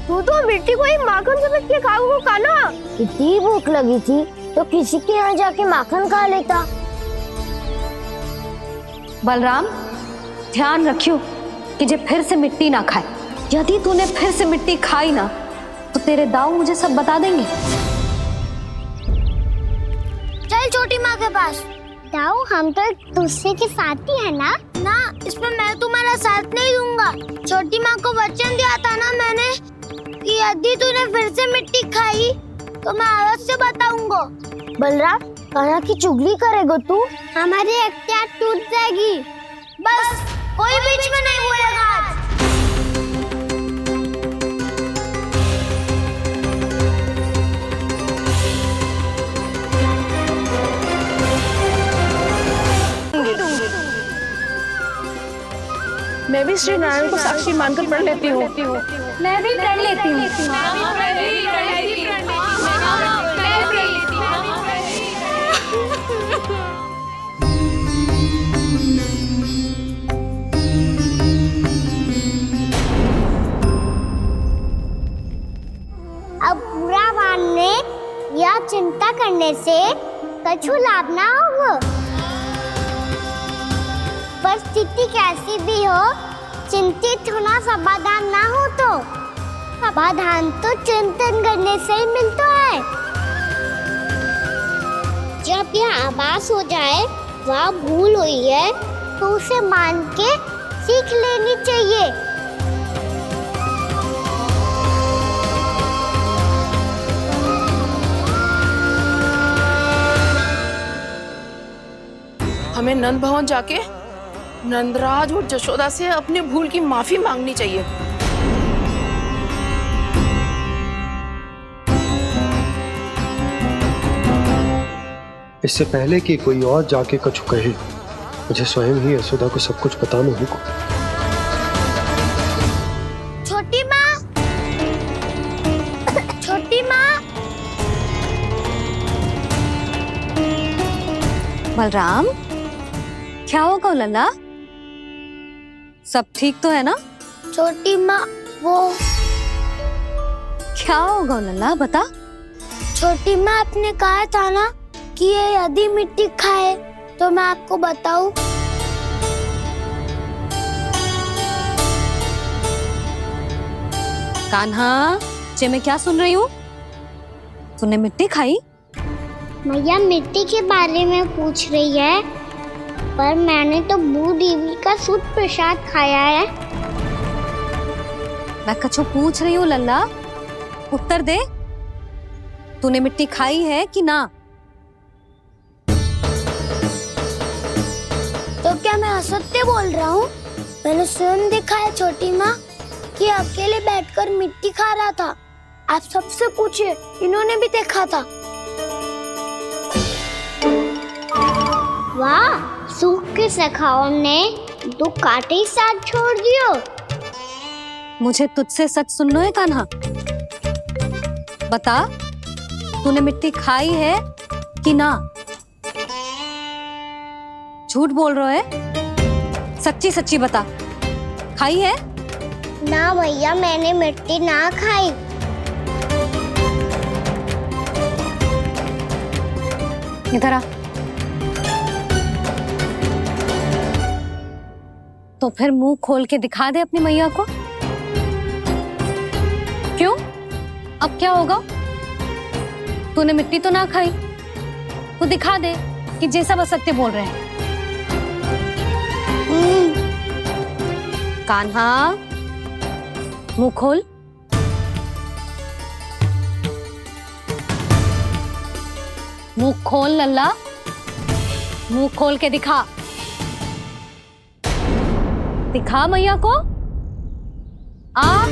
तू तो मिट्टी को ही माखन समझ के खाओगे कान्हा। इतनी भूख लगी थी तो किसी के यहाँ जाके माखन खा लेता। बलराम, ध्यान रखियो कि जे फिर से मिट्टी ना खाए। यदि तूने फिर से मिट्टी खाई ना तो तेरे दाऊ मुझे सब बता देंगे। चल छोटी माँ के पास। दाऊ, हम तो एक दूसरे के साथी है ना? ना, इसमें मैं तुम्हारा साथ नहीं दूंगा। छोटी माँ को वचन दिया था ना मैंने कि यदि तूने फिर से मिट्टी खाई तो मैं अवश्य बताऊंगा। बलराम, कान्हा की चुगली करेगा तू? हमारी अख्तियार टूट जाएगी। बस कोई बीच में नहीं बोलेगा आज। मैं भी श्री नारायण को साक्षी मानकर पढ़ लेती हूँ। मैं भी कर लेती हूँ। अब बुरा मानने या चिंता करने से कछु लाभ ना होगा। परिस्थिति कैसी भी हो, चिंतित होना समाधान ना हो तो समाधान तो चिंतन करने से ही मिलता है। जब यह आभास हो जाए वह भूल हुई है तो उसे मान के सीख लेनी चाहिए। हमें नंद भवन जाके नंदराज और जशोदा से अपनी भूल की माफी मांगनी चाहिए। इससे पहले कि कोई और जाके कछु कहे, मुझे स्वयं ही यशोदा को सब कुछ बताना होगा। छोटी माँ, छोटी माँ। बलराम, क्या होगा लल्ला? सब ठीक तो है ना? छोटी माँ, वो क्या होगा लल्ला, बता। छोटी माँ, आपने कहा था ना कि ये यदि मिट्टी खाए तो मैं आपको बताऊं। कान्हा, जे मैं क्या सुन रही हूँ? तूने मिट्टी खाई? मैया मिट्टी के बारे में पूछ रही है, पर मैंने तो भू देवी का शुद्ध प्रसाद खाया है। मैं कछु पूछ रही हूँ लल्ला, उत्तर दे। तूने मिट्टी खाई है कि ना? तो क्या मैं असत्य बोल रहा हूँ? मैंने स्वयं देखा है छोटी माँ कि अकेले बैठकर मिट्टी खा रहा था। आप सबसे पूछिए, इन्होंने भी देखा था। वाह, सूख के सखाओ ने दो कांटे ही साथ छोड़ दियो। मुझे तुझसे सच सुनना है कान्हा। बता, तूने मिट्टी खाई है कि ना? झूठ बोल रहा है, सच्ची सच्ची बता, खाई है? ना भैया, मैंने मिट्टी ना खाई। इधर आ। तो फिर मुंह खोल के दिखा दे अपनी मैया को। क्यों? अब क्या होगा? तूने मिट्टी तो ना खाई, तो दिखा दे कि जे सब असत्य बोल रहे हैं? कान्हा, मुंह खोल। मुंह खोल लल्ला, मुंह खोल के दिखा। दिखा मैया को। आ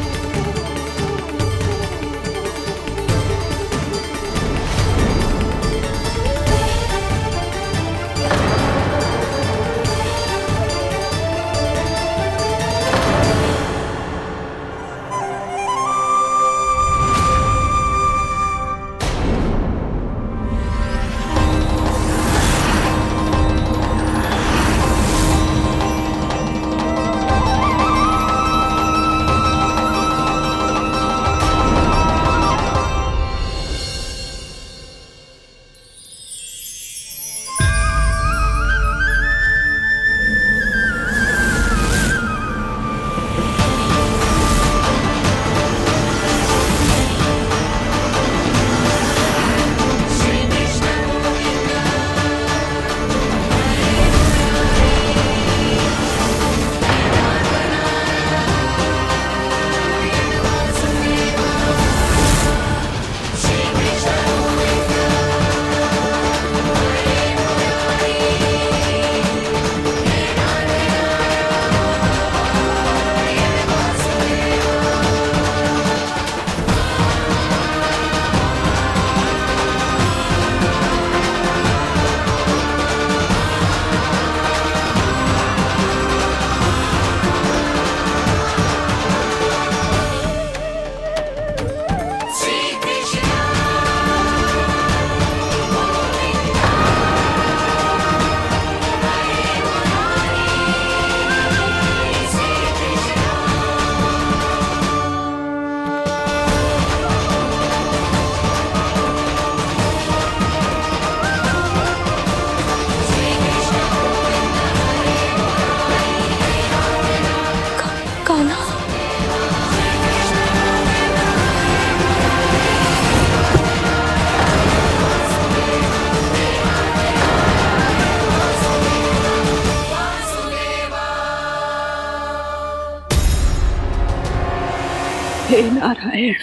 हे नारायण,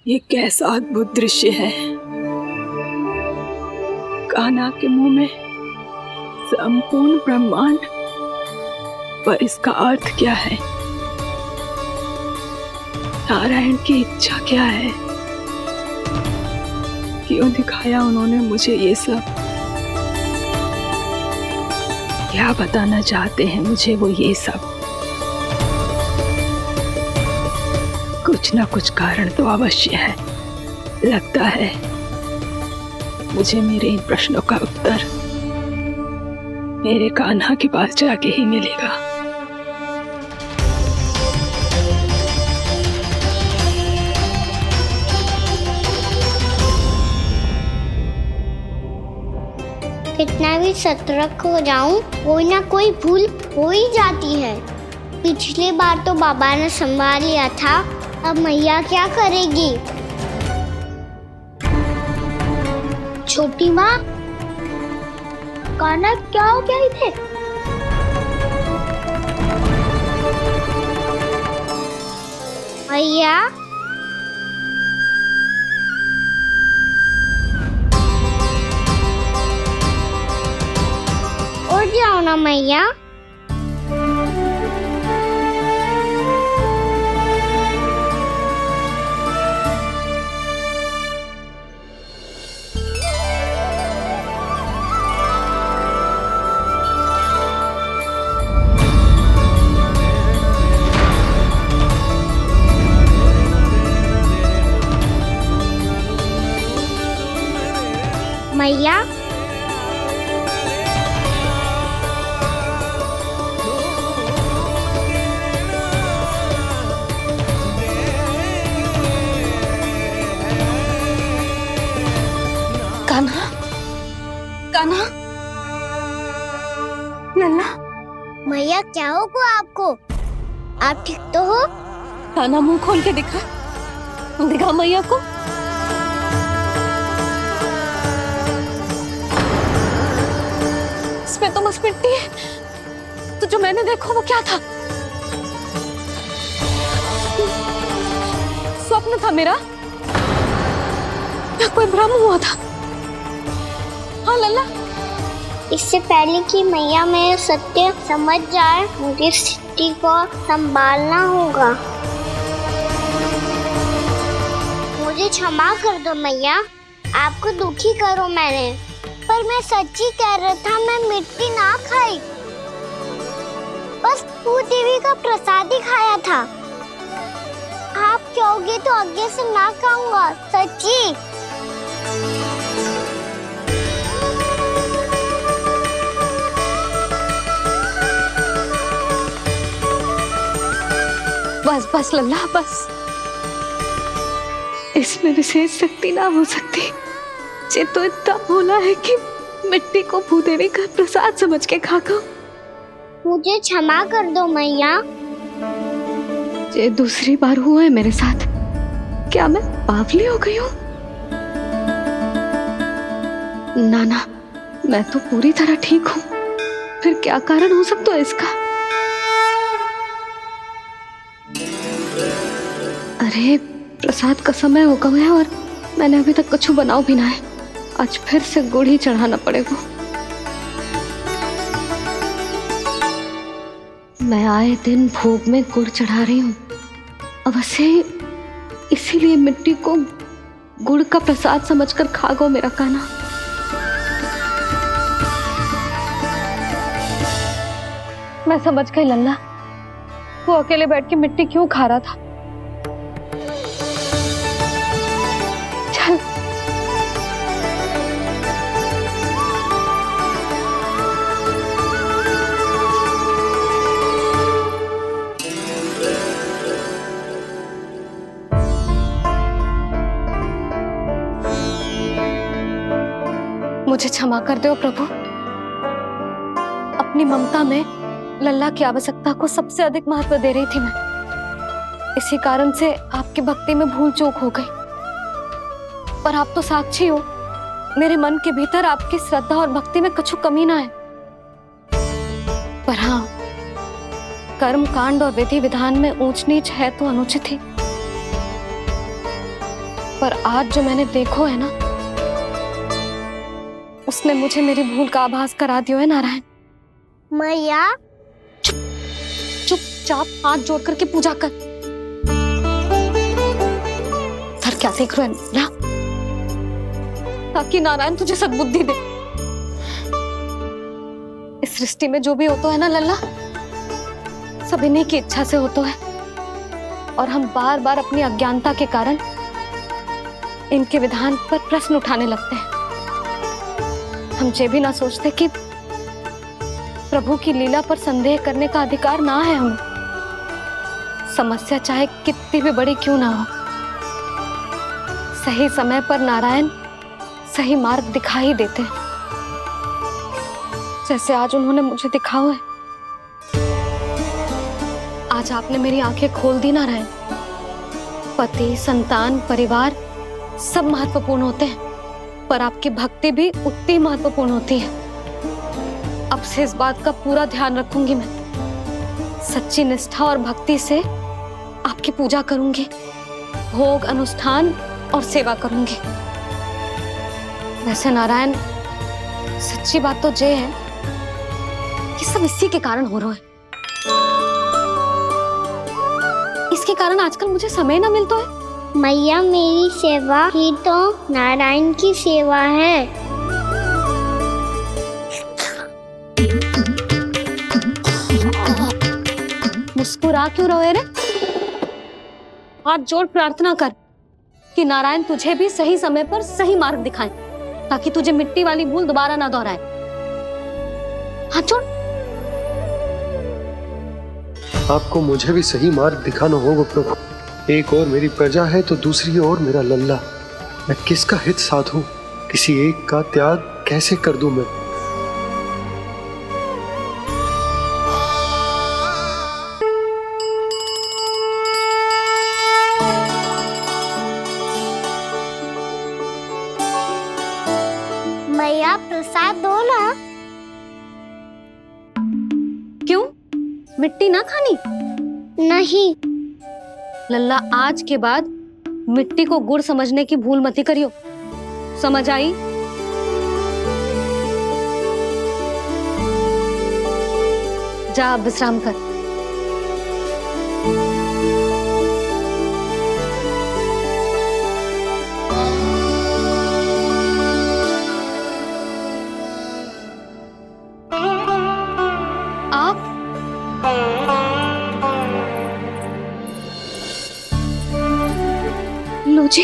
ये कैसा अद्भुत दृश्य है। कान्हा के मुंह में संपूर्ण ब्रह्मांड, पर इसका अर्थ क्या है? नारायण की इच्छा क्या है? क्यों दिखाया उन्होंने मुझे ये सब? क्या बताना चाहते हैं मुझे वो ये सब? कुछ ना कुछ कारण तो अवश्य है। लगता है मुझे मेरे इन प्रश्नों का उत्तर मेरे कान्हा के पास जाके ही मिलेगा। कितना भी सतर्क हो जाऊं, कोई ना कोई भूल हो ही जाती है। पिछली बार तो बाबा ने संभाल लिया था, अब मैया क्या करेगी? छोटी माँ, कान्हा क्या हो गया इधर? मैया, उठ जाओ ना मैया। मैया, कान्हा, कान्हा, लल्ला। मैया क्या होगा आपको? आप ठीक तो हो? कान्हा, मुंह खोल के दिखा, दिखा मैया को। इसमें तो बस मिट्टी है। तो जो मैंने देखा वो क्या था? स्वप्न था मेरा या कोई भ्रम हुआ था? हाँ लल्ला, इससे पहले कि मैया मेरे सत्य समझ जाए, मुझे स्थिति को संभालना होगा। मुझे क्षमा कर दो मैया, आपको दुखी करो मैंने, पर मैं सच्ची कह रहा था, मैं मिट्टी ना खाई, बस भू देवी का प्रसाद ही खाया था। आप कहोगे तो आगे से ना खाऊंगा, सच्ची। बस बस लल्ला बस, इसमें विशेष शक्ति ना हो सकती। ये तो इतना भोला है कि मिट्टी को भूदेवी का प्रसाद समझ के खा खाओ। मुझे क्षमा कर दो मैया। ये दूसरी बार हुआ है मेरे साथ। क्या मैं बावली हो गई हूँ? ना ना, मैं तो पूरी तरह ठीक हूँ। फिर क्या कारण हो सकता है इसका? अरे प्रसाद का समय हो गया है और मैंने अभी तक कुछ बनाओ भी ना है। आज फिर से गुड़ ही चढ़ाना पड़ेगा। मैं आए दिन भोग में गुड़ चढ़ा रही हूँ, अवश्य इसीलिए मिट्टी को गुड़ का प्रसाद समझकर खा गो मेरा कान्हा। मैं समझ गई लल्ला, वो अकेले बैठ के मिट्टी क्यों खा रहा था। चल मुझे क्षमा कर दो प्रभु। अपनी ममता में लल्ला की आवश्यकता को सबसे अधिक महत्व दे रही थी मैं। इसी कारण से आपकी भक्ति में भूल चूक हो गई। पर आप तो साक्षी हो, मेरे मन के भीतर आपकी श्रद्धा और भक्ति में कुछ कमी ना है। पर हाँ, कर्म कांड और विधि विधान में ऊंच नीच है तो अनुचित ही। पर आज जो मैंने देखो है ना, उसने मुझे मेरी भूल का आभास करा दिया है नारायण। मैया चुपचाप हाथ जोड़ करके पूजा कर। फिर क्या देख रहे हैं ना? ताकि नारायण तुझे सद्बुद्धि दे। इस सृष्टि में जो भी होता है ना लल्ला, सब इन्हीं की इच्छा से होता है। और हम बार बार अपनी अज्ञानता के कारण इनके विधान पर प्रश्न उठाने लगते हैं। हम ये भी ना सोचते कि प्रभु की लीला पर संदेह करने का अधिकार ना है हमें। समस्या चाहे कितनी भी बड़ी क्यों ना हो, सही समय पर नारायण सही मार्ग दिखा ही देते हैं, जैसे आज उन्होंने मुझे दिखाओ है। आज आपने मेरी आंखें खोल दी नारायण। पति, संतान, परिवार सब महत्वपूर्ण होते हैं, पर आपकी भक्ति भी उतनी महत्वपूर्ण होती है। अब से इस बात का पूरा ध्यान रखूंगी मैं। सच्ची निष्ठा और भक्ति से आपकी पूजा करूंगी, भोग, अनुष्ठान और सेवा करूंगी। वैसे नारायण, सच्ची बात तो ये है कि सब इसी के कारण हो रहा है। इसके कारण आजकल मुझे समय ना मिलता है। मैया, मेरी सेवा ही तो नारायण की सेवा है। मुस्कुरा क्यों रहे रे? हाथ जोड़ प्रार्थना कर कि नारायण तुझे भी सही समय पर सही मार्ग दिखाएं, ताकि तुझे मिट्टी वाली भूल दोबारा ना दोहराए। हाथ जोड़। आपको मुझे भी सही मार्ग दिखाना होगा प्रभु। एक और मेरी प्रजा है तो दूसरी ओर मेरा लल्ला। मैं किसका हित साधूं? किसी एक का त्याग कैसे कर दूं मैं? मैया, प्रसाद दो ना। मिट्टी ना खानी? नहीं। लल्ला, आज के बाद मिट्टी को गुड़ समझने की भूल मत करियो, समझ आई? जा अब विश्राम कर। आप लो जी,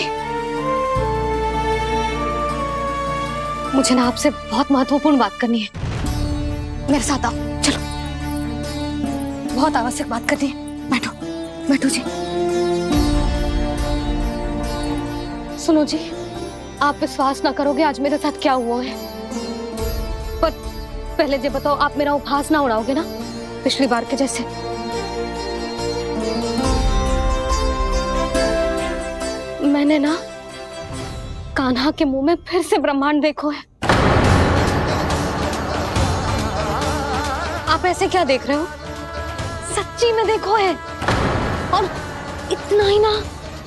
मुझे ना आपसे बहुत महत्वपूर्ण बात करनी है। मेरे साथ आओ, चलो। बहुत आवश्यक बात करनी है। बैठो, बैठो जी। सुनो जी, आप विश्वास ना करोगे आज मेरे साथ क्या हुआ है। पर पहले ये बताओ, आप मेरा उपहास ना उड़ाओगे ना, पिछली बार के जैसे? मैंने ना कान्हा के मुंह में फिर से ब्रह्मांड देखो है। आप ऐसे क्या देख रहे हो? सच्ची में देखो है। और इतना ही ना,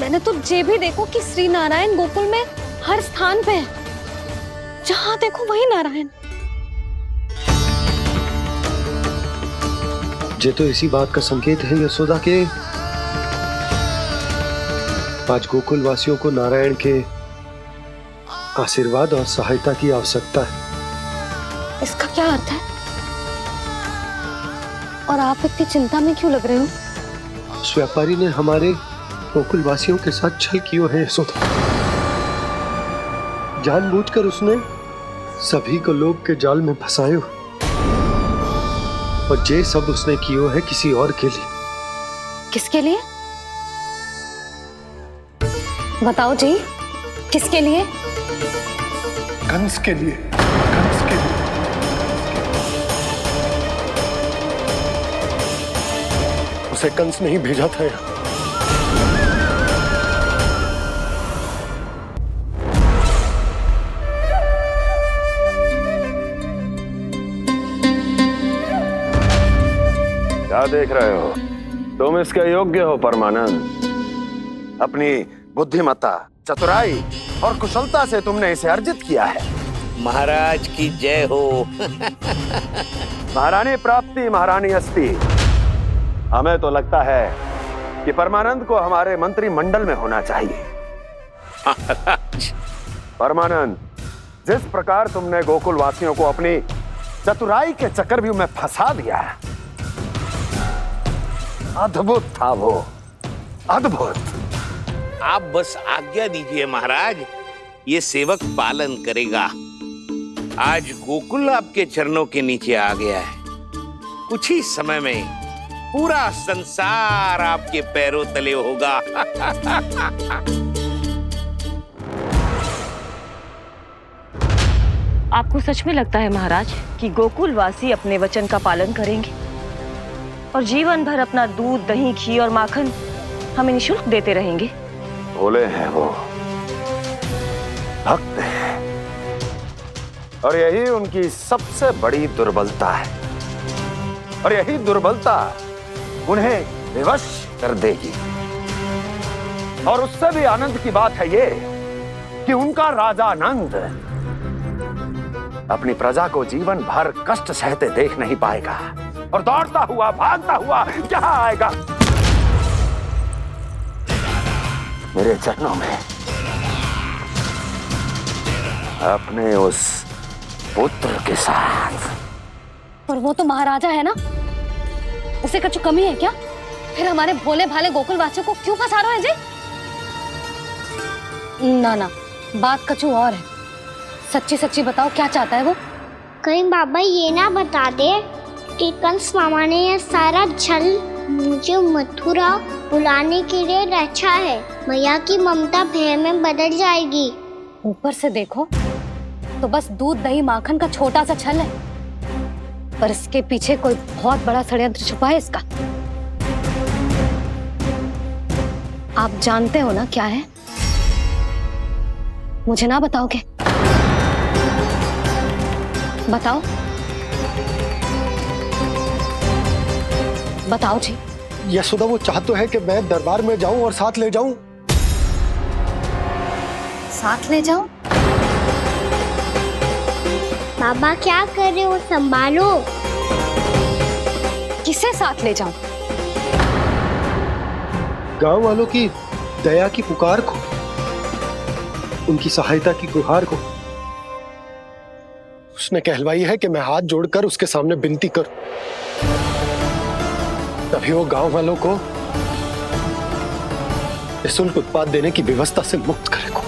मैंने तो ये भी देखो कि श्री नारायण गोकुल में हर स्थान पे है, जहां देखो वही नारायण। ये तो इसी बात का संकेत है यशोदा के आज गोकुल वासियों को नारायण के आशीर्वाद और सहायता की आवश्यकता है। इसका क्या अर्थ है? और आप इतनी चिंता में क्यों लग रहे हो? उस व्यापारी ने हमारे गोकुल वासियों के साथ छल किया है यशोदा। जानबूझकर उसने सभी को लोग के जाल में फंसायो, और ये सब उसने किया है किसी और के लिए। किसके लिए? बताओ जी, किसके लिए? कंस के लिए। कंस के लिए। उसे कंस नहीं भेजा था यहाँ। क्या देख रहे हो? तुम इसके योग्य हो परमानंद। अपनी बुद्धिमत्ता, चतुराई और कुशलता से तुमने इसे अर्जित किया है। महाराज की जय हो। महारानी प्राप्ति महारानी अस्ति। हमें तो लगता है कि परमानंद को हमारे मंत्रिमंडल में होना चाहिए। परमानंद, जिस प्रकार तुमने गोकुल वासियों को अपनी चतुराई के चक्रव्यूह में फंसा दिया है, अद्भुत था वो, अद्भुत। आप बस आज्ञा दीजिए महाराज, ये सेवक पालन करेगा। आज गोकुल आपके चरणों के नीचे आ गया है। कुछ ही समय में पूरा संसार आपके पैरों तले होगा। आपको सच में लगता है महाराज कि गोकुल वासी अपने वचन का पालन करेंगे और जीवन भर अपना दूध, दही, घी और माखन हमें निःशुल्क देते रहेंगे? भोले हैं वो, भक्त हैं, और यही उनकी सबसे बड़ी दुर्बलता है। और यही दुर्बलता उन्हें विवश कर देगी। और उससे भी आनंद की बात है ये कि उनका राजा नंद अपनी प्रजा को जीवन भर कष्ट सहते देख नहीं पाएगा, और दौड़ता हुआ, भागता हुआ यहाँ आएगा मेरे चरणों में, अपने उस पुत्र के साथ। पर वो तो महाराजा है ना, उसे कुछ कमी है क्या? फिर हमारे भोले भाले गोकुल वासियों को क्यों फंसा रहे हैं जी? ना ना, बात कुछ और है। सच्ची सच्ची बताओ, क्या चाहता है वो? कहीं बाबा ये ना बता दे कि कंस मामा ने यह सारा छल मुझे मथुरा बुलाने के लिए रचा है। मैया की ममता भय में बदल जाएगी। ऊपर से देखो तो बस दूध, दही, माखन का छोटा सा छल है, पर इसके पीछे कोई बहुत बड़ा षड्यंत्र छुपा है इसका। आप जानते हो ना क्या है? मुझे ना बताओगे? बताओ। बताओ जी। यशोदा वो चाह तो है कि मैं दरबार में जाऊं और साथ ले जाऊं। साथ ले जाओ? बाबा क्या कर रहे हो, संभालो। किसे साथ ले जाऊं? गांव वालों की दया की पुकार को, उनकी सहायता की गुहार को। उसने कहलवाई है कि मैं हाथ जोड़कर उसके सामने विनती करूं, तभी वो गांव वालों को निःशुल्क उत्पाद देने की व्यवस्था से मुक्त करेगा।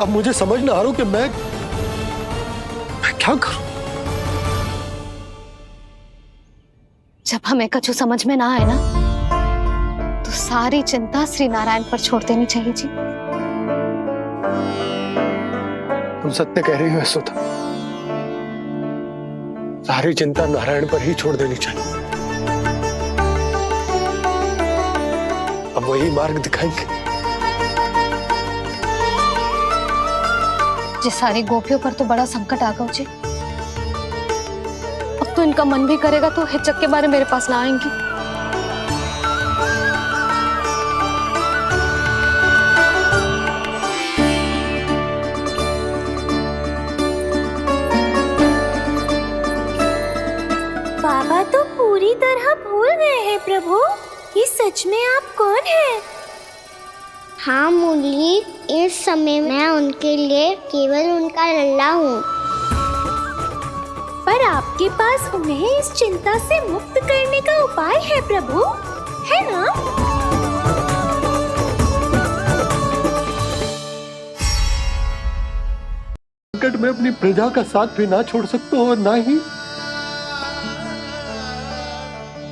अब मुझे समझ ना आ रहा कि मैं क्या करूं। जब हमें कछु समझ में ना आए ना, तो सारी चिंता श्री नारायण पर छोड़ देनी चाहिए जी। तुम सत्य कह रही हो यशोदा, सारी चिंता नारायण पर ही छोड़ देनी चाहिए। अब वही मार्ग दिखाएंगे। जी सारी गोपियों पर तो बड़ा संकट आ गया जी। अब तो इनका मन भी करेगा तो हिचक के बारे मेरे पास ना आएंगी। बाबा तो पूरी तरह भूल गए हैं प्रभु, ये सच में आप कौन हैं? हाँ मुरली, इस समय मैं उनके लिए केवल उनका लल्ला हूँ। पर आपके पास उन्हें इस चिंता से मुक्त करने का उपाय है प्रभु, है ना? संकट में अपनी प्रजा का साथ भी ना छोड़ सकता हूँ और ना ही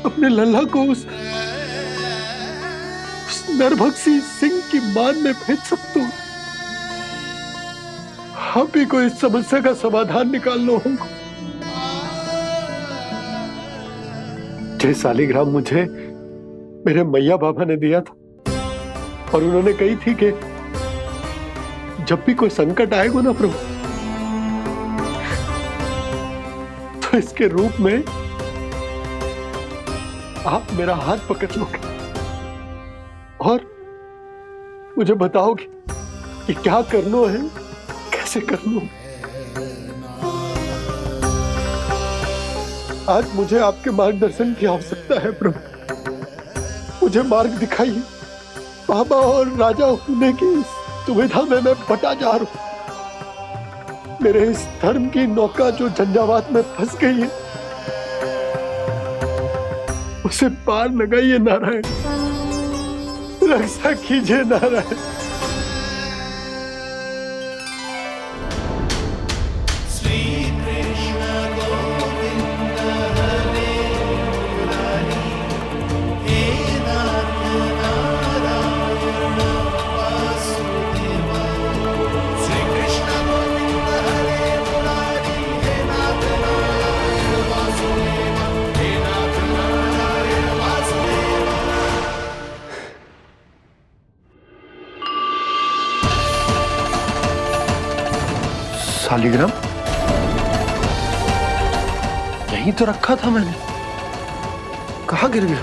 अपने लल्ला को उस नरभक्षी सिंह की मान में भेज सकता हूँ। आप ही को इस समस्या का समाधान निकालना होगा। जय सालिग्राम मुझे मेरे मैया बाबा ने दिया था और उन्होंने कही थी कि जब भी कोई संकट आएगा ना प्रभु, तो इसके रूप में आप मेरा हाथ पकड़ लोगे और मुझे बताओगे कि क्या करना है, कैसे करना है। आज मुझे आपके मार्गदर्शन की आवश्यकता है प्रभु। मुझे मार्ग दिखाइए। बाबा और राजा होने की सुविधा में मैं बटा जा रहा हूं। मेरे इस धर्म की नौका जो झंझावात में फंस गई है, उसे पार लगाइए नारायण, रक्षा कीजिए नारायण। सालिग्राम यहीं तो रखा था मैंने, कहाँ गिर गया,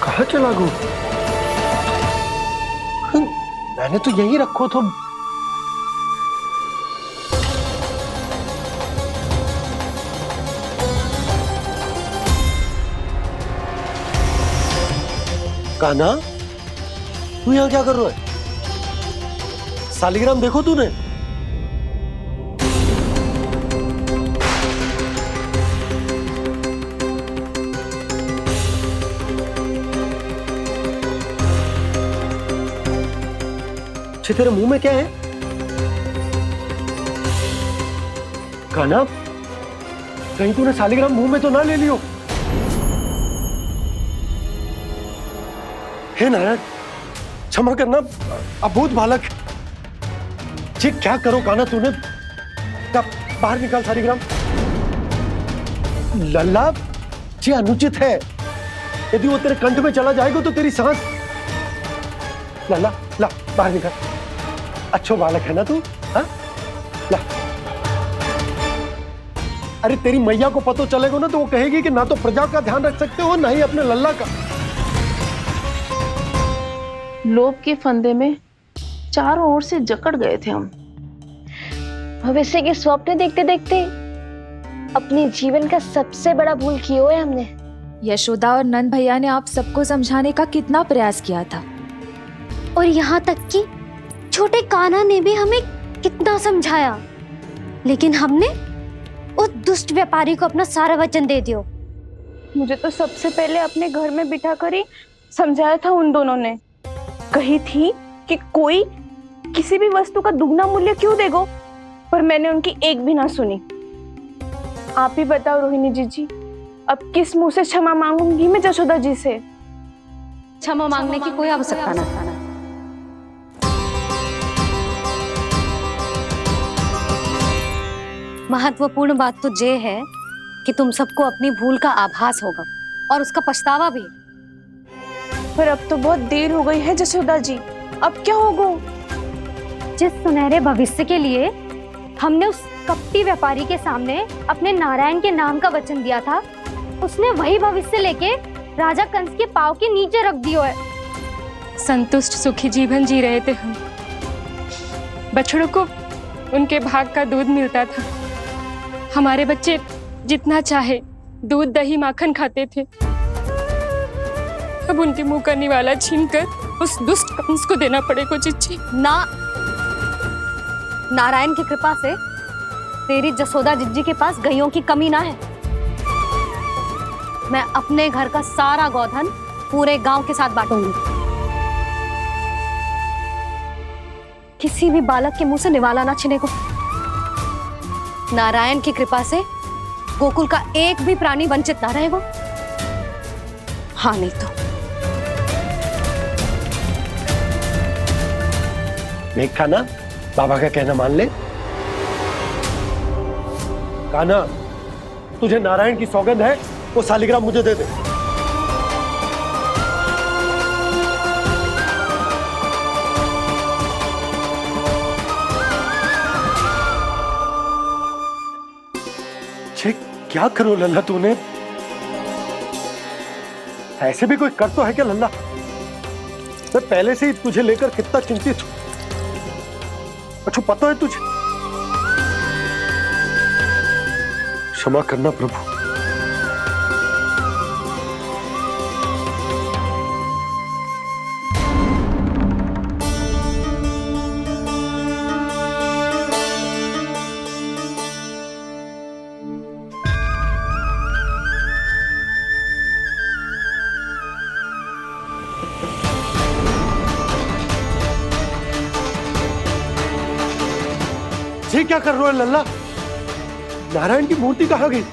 कहाँ चला गया? मैंने तो यहीं रखो था। कान्हा, तू यहाँ क्या कर रहा है? सालिग्राम देखो तूने? अच्छे, तेरे मुंह में क्या है? कान्हा, कहीं तूने सालिग्राम मुंह में तो ना ले लियो? हे नारायण, क्षमा करना, अबोध बालक। जी क्या करो कान्हा तूने? बाहर निकाल सालिग्राम। लल्ला, जी अनुचित है। यदि वो तेरे कंठ में चला जाएगा तो तेरी सांस। लल्ला, ला बाहर निकाल। अच्छो बालक है ना तू? हाँ, ला। अरे तेरी मैया को पता चलेगा ना तो वो कहेगी कि ना तो प्रजा का ध्यान रख सकते हो ना ही अपने लल्ला का। लोभ के फंदे में चारों ओर से जकड़ गए थे हम। भविष्य के स्वप्न देखते देखते अपने जीवन का सबसे बड़ा भूल किया है हमने। यशोदा और नंद भैया ने आप सबको समझाने का कितना प्रयास किया था, और यहाँ तक कि छोटे कान्हा ने भी हमें कितना समझाया, लेकिन हमने उस दुष्ट व्यापारी को अपना सारा वचन दे दियो। मुझे तो सबसे पहले अपने घर में बिठा कर ही समझाया था उन दोनों ने। कही थी कि कोई किसी भी वस्तु का दुगना मूल्य क्यों देगो, पर मैंने उनकी एक भी ना सुनी। आप ही बताओ रोहिणी जी, अब किस मुंह से क्षमा मांगूंगी मैं जशोदा जी से? क्षमा मांगने की कोई आवश्यकता ना। महत्वपूर्ण बात तो ये है कि तुम सबको अपनी भूल का आभास होगा और उसका पछतावा भी। पर अब तो बहुत देर हो गई है जशोदा जी, अब क्या होगा? जिस सुनहरे भविष्य के लिए हमने उस कपटी व्यापारी के सामने अपने नारायण के नाम का वचन दिया था, उसने वही भविष्य लेके राजा कंस के पांव के नीचे रख दियो है। संतुष्ट सुखी जीवन जी रहे थे हम। बछड़ों को उनके भाग का दूध मिलता था। हमारे बच्चे जितना चाहे दूध दही माखन खाते थे। अब उनके मुंह का निवाला छीनकर उस दुष्ट कंस को देना पड़ेगा चिच्ची। ना, नारायण की कृपा से तेरी जसोदा जिज्जी के पास गैयों की कमी ना है। मैं अपने घर का सारा गोधन पूरे गांव के साथ बांटूंगी। किसी भी बालक के मुंह से निवाला ना छिने को। नारायण की कृपा से गोकुल का एक भी प्राणी वंचित ना रहेगा। हाँ नहीं तो देख कान्हा, बाबा का कहना मान ले। कान्हा, तुझे नारायण की सौगंध है, वो सालिग्राम मुझे दे दे। छे, क्या करो लल्ला तूने? ऐसे भी कोई कर तो है क्या लल्ला? मैं पहले से ही तुझे लेकर कितना चिंतित हूं। अच्छा पता है तुझे? क्षमा करना प्रभु। ये क्या कर रहे हो लल्ला? नारायण की मूर्ति कहाँ गई?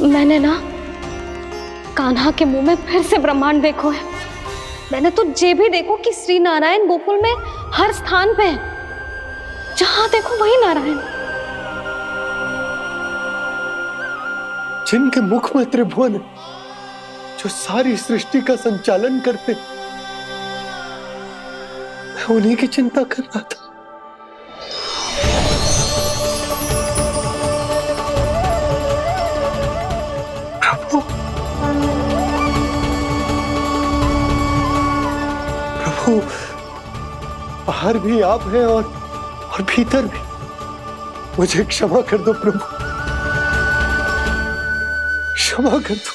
मैंने ना कान्हा के मुंह में फिर से ब्रह्मांड देखो है। मैंने तो ये भी देखो कि श्री नारायण गोकुल में हर स्थान पे है। जहां देखो वही नारायण। जिनके मुख में त्रिभुवन, जो सारी सृष्टि का संचालन करते, मैं उन्हीं की चिंता कर रहा था। प्रभु, बाहर भी आप हैं और भीतर भी। मुझे क्षमा कर दो प्रभु, क्षमा कर दो।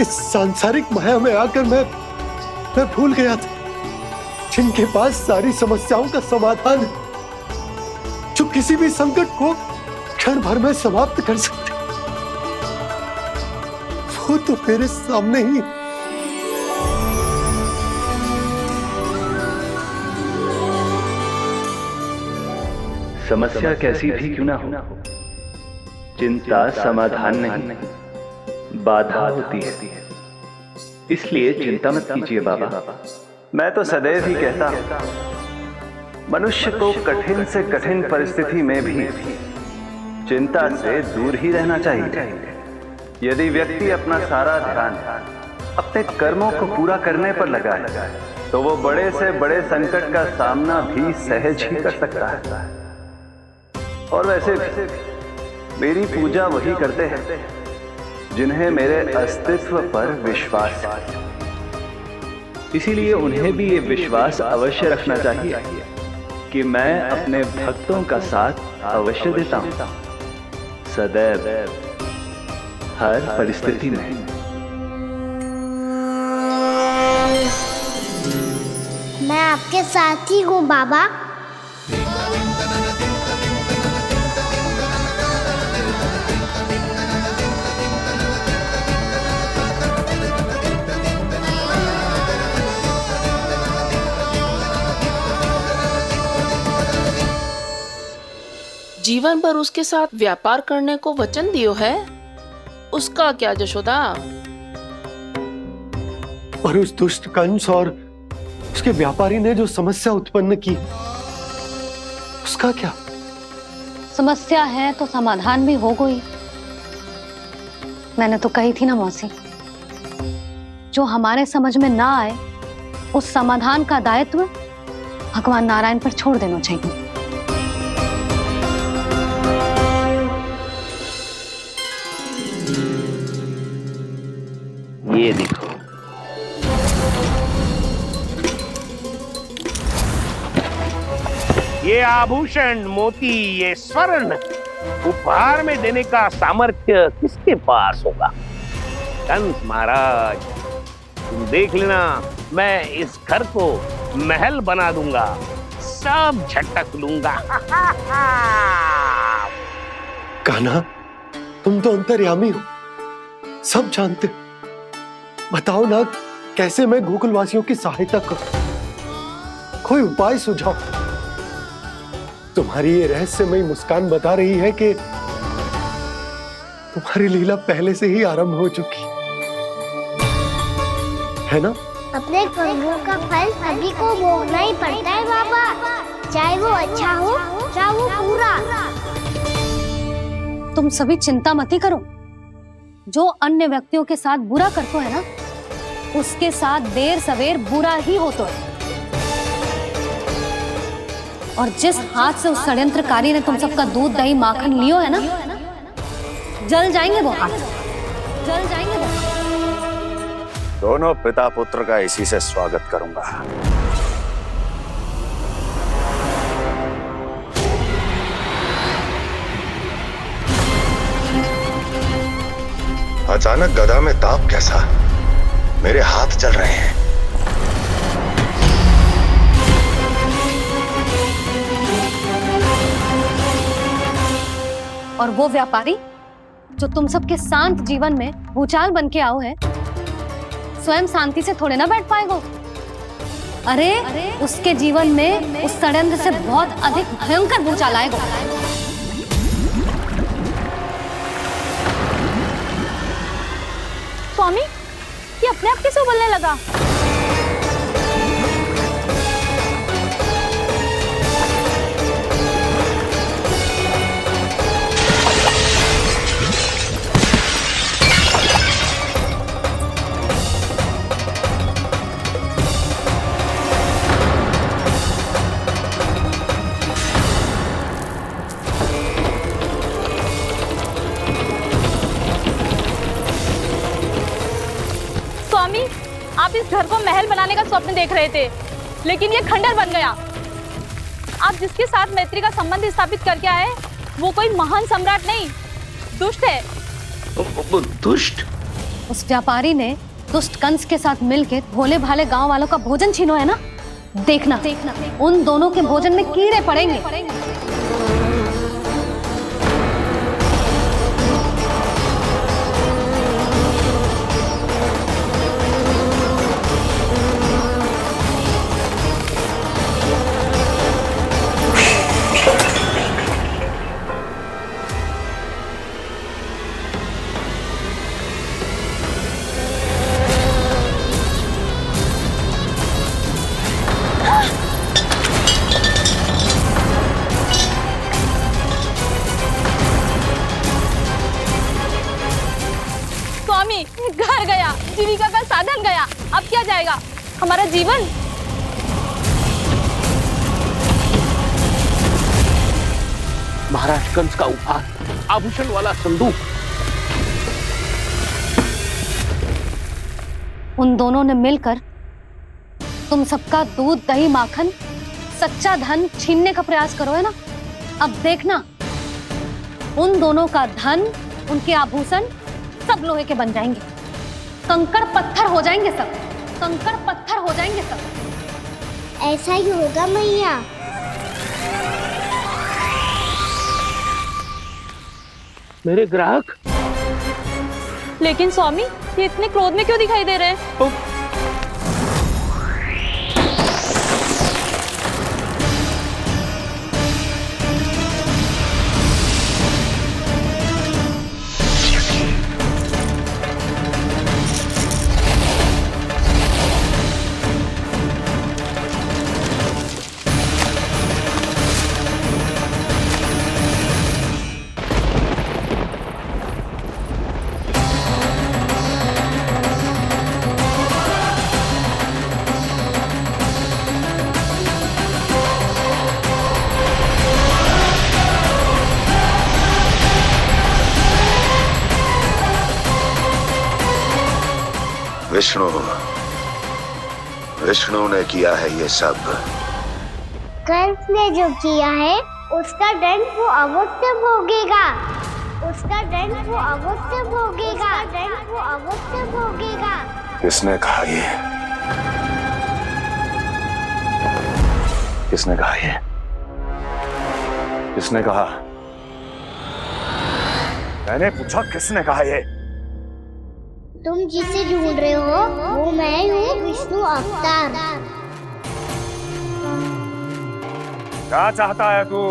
इस सांसारिक माया में आकर मैं भूल गया था जिनके पास सारी समस्याओं का समाधान है, जो किसी भी संकट को क्षण भर में समाप्त कर सकते, वो तो मेरे सामने ही। समस्या कैसी भी क्यों ना हो, चिंता समाधान नहीं, बाधा होती है। इसलिए चिंता मत कीजिए बाबा। मैं तो सदैव ही कहता हूं, मनुष्य को कठिन से कठिन परिस्थिति में भी चिंता से दूर ही रहना चाहिए। यदि व्यक्ति अपना सारा ध्यान अपने कर्मों को पूरा करने पर लगाए, तो वो बड़े से बड़े संकट का सामना भी सहज ही कर सकता है। और वैसे भी मेरी पूजा वही करते हैं जिन्हें मेरे अस्तित्व पर विश्वास है। इसीलिए उन्हें भी ये विश्वास अवश्य रखना चाहिए कि मैं अपने भक्तों का साथ अवश्य देता हूं, सदैव, हर परिस्थिति में। मैं आपके साथ ही हूँ बाबा। जीवन भर उसके साथ व्यापार करने को वचन दियो है, उसका क्या जशोदा? और उस दुष्ट कंस और उसके व्यापारी ने जो समस्या उत्पन्न की, उसका क्या? समस्या है तो समाधान भी हो गई। मैंने तो कही थी ना मौसी, जो हमारे समझ में ना आए उस समाधान का दायित्व भगवान नारायण पर छोड़ देना चाहिए। ये देखो, ये आभूषण, मोती, ये स्वर्ण उपहार में देने का सामर्थ्य किसके पास होगा? कंस महाराज, तुम देख लेना, मैं इस घर को महल बना दूंगा, सब झटक लूंगा। कान्हा, तुम तो अंतर्यामी हो, सब जानते हो। बताओ ना, कैसे मैं गोकुलवासियों की सहायता करूं? कोई उपाय सुझाओ। तुम्हारी ये रहस्यमयी मुस्कान बता रही है कि तुम्हारी लीला पहले से ही आरंभ हो चुकी है ना? अपने कर्मों का फल सभी को भोगना ही पड़ता है बाबा, चाहे वो अच्छा हो चाहे वो बुरा। तुम सभी चिंता मत ही करो। जो अन्य व्यक्तियों के साथ बुरा करते है ना, उसके साथ देर सवेर बुरा ही होता है। और जिस हाथ से उस षड्यंत्रकारी ने तुम सबका दूध दही माखन लियो है ना, जल जाएंगे वो हाथ, जल जाएंगे वो। दोनों पिता पुत्र का इसी से स्वागत करूंगा। अचानक गदा में ताप कैसा? मेरे हाथ चल रहे हैं। और वो व्यापारी जो तुम सबके शांत जीवन में भूचाल बन के आओ है, स्वयं शांति से थोड़े ना बैठ पाएगा। अरे उसके जीवन में उस षड्यंत्र से बहुत अधिक भयंकर भूचाल आएगा। स्वामी, ये अपने आप कैसे बोलने लगा? आप इस घर को महल बनाने का स्वप्न देख रहे थे, लेकिन ये खंडर बन गया। आप जिसके साथ मैत्री का संबंध स्थापित करके आए, वो कोई महान सम्राट नहीं, दुष्ट है। दुष्ट? उस व्यापारी ने दुष्ट कंस के साथ मिलकर भोले भाले गांव वालों का भोजन छीनो है ना। देखना उन दोनों के भोजन में कीड़े पड़ेंगे। घर गया, जीविका का साधन गया, अब क्या जाएगा हमारा जीवन। महाराज कंस का उपहार, आभूषण वाला संदूक। उन दोनों ने मिलकर तुम सबका दूध दही माखन सच्चा धन छीनने का प्रयास करो है ना। अब देखना उन दोनों का धन, उनके आभूषण सब लोहे के बन जाएंगे, कंकड़ पत्थर हो जाएंगे सब, कंकड़ पत्थर हो जाएंगे सब। ऐसा ही होगा मैया। मेरे ग्राहक। लेकिन स्वामी, ये इतने क्रोध में क्यों दिखाई दे रहे हैं? विष्णु ने किया है ये सब। कंस ने जो किया है उसका दंड वो अवश्य भोगेगा, उसका दंड वो अवश्य भोगेगा, दंड वो अवश्य भोगेगा। किसने कहा ये? किसने कहा ये? किसने कहा? मैंने पूछा किसने कहा ये? तुम जिसे ढूंढ रहे हो वो मैं हूँ, विष्णु अवतार। क्या चाहता है तू?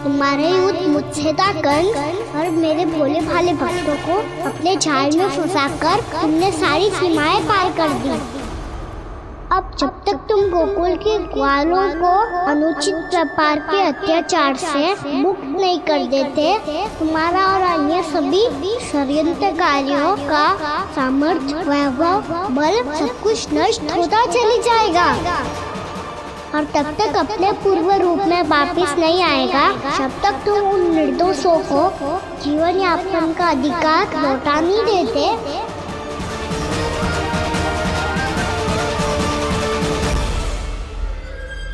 तुम्हारे युद्ध मुझसे था कंस, और मेरे भोले भाले भक्तों को अपने जाल में फंसाकर तुमने सारी सीमाएं पार कर दी। अब जब तक तुम गोकुल के ग्वालों को अनुचित प्रकार के अत्याचार से मुक्त नहीं कर देते, तुम्हारा और अन्य सभी षड्यंत्रकारियों का सामर्थ्य, वैभव, बल सब कुछ नष्ट होता चली जाएगा, और तब तक अपने पूर्व रूप में वापस नहीं आएगा जब तक तुम उन निर्दोषों को जीवन यापन का अधिकार लौटा नहीं देते।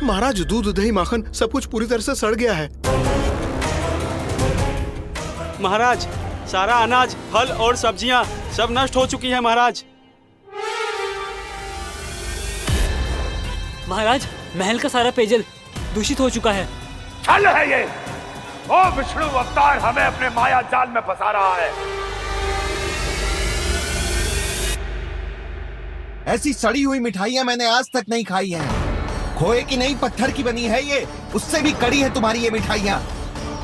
महाराज, दूध दही माखन सब कुछ पूरी तरह से सड़ गया है। महाराज, सारा अनाज, फल और सब्जियां सब नष्ट हो चुकी हैं महाराज। महाराज, महल का सारा पेयजल दूषित हो चुका है। छल है ये। ओ विष्णु अवतार हमें अपने माया जाल में फंसा रहा है। ऐसी सड़ी हुई मिठाइयां मैंने आज तक नहीं खाई हैं। खोए की नहीं, पत्थर की बनी है ये, उससे भी कड़ी है तुम्हारी ये मिठाइयां।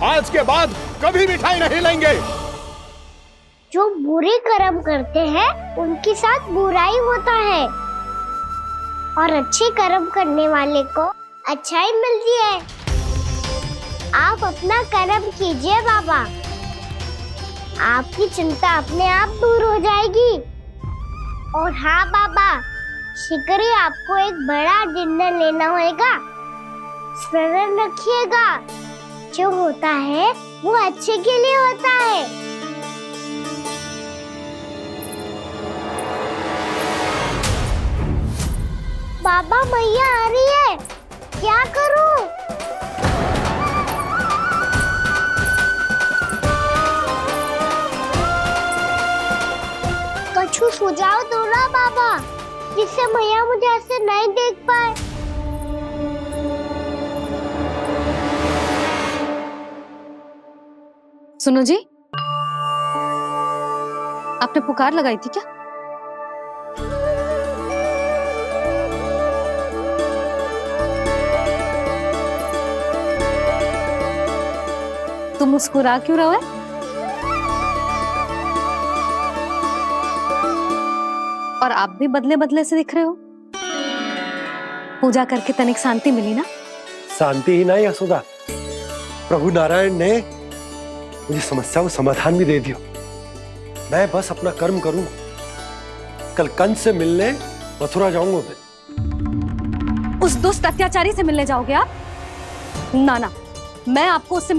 आज के बाद कभी मिठाई नहीं लेंगे। जो बुरे कर्म करते हैं उनके साथ बुराई होता है, और अच्छे कर्म करने वाले को अच्छाई मिलती है। आप अपना कर्म कीजिए बाबा, आपकी चिंता अपने आप दूर हो जाएगी। और हाँ बाबा, शीघ्र ही आपको एक बड़ा निर्णय लेना होगा। स्मरण रखिएगा, जो होता है वो अच्छे के लिए होता है। बाबा, मैया आ रही है, क्या करूं? सुझाव दो ना बाबा, जिससे मैया मुझे ऐसे नहीं देख पाए। सुनो जी, आपने पुकार लगाई थी क्या? तुम मुस्कुरा क्यों रहे हो? और आप भी बदले बदले से दिख रहे हो। पूजा करके तनिक शांति मिली ना? शांति ही नहीं यशोदा, प्रभु नारायण ने मुझे समस्या को समाधान भी दे दिया। मैं बस अपना कर्म करूंगा। कल कंस से मिलने मथुरा जाऊंगा मैं। उस दुष्ट अत्याचारी से मिलने जाओगे आप? ना ना, मैं आपको उससे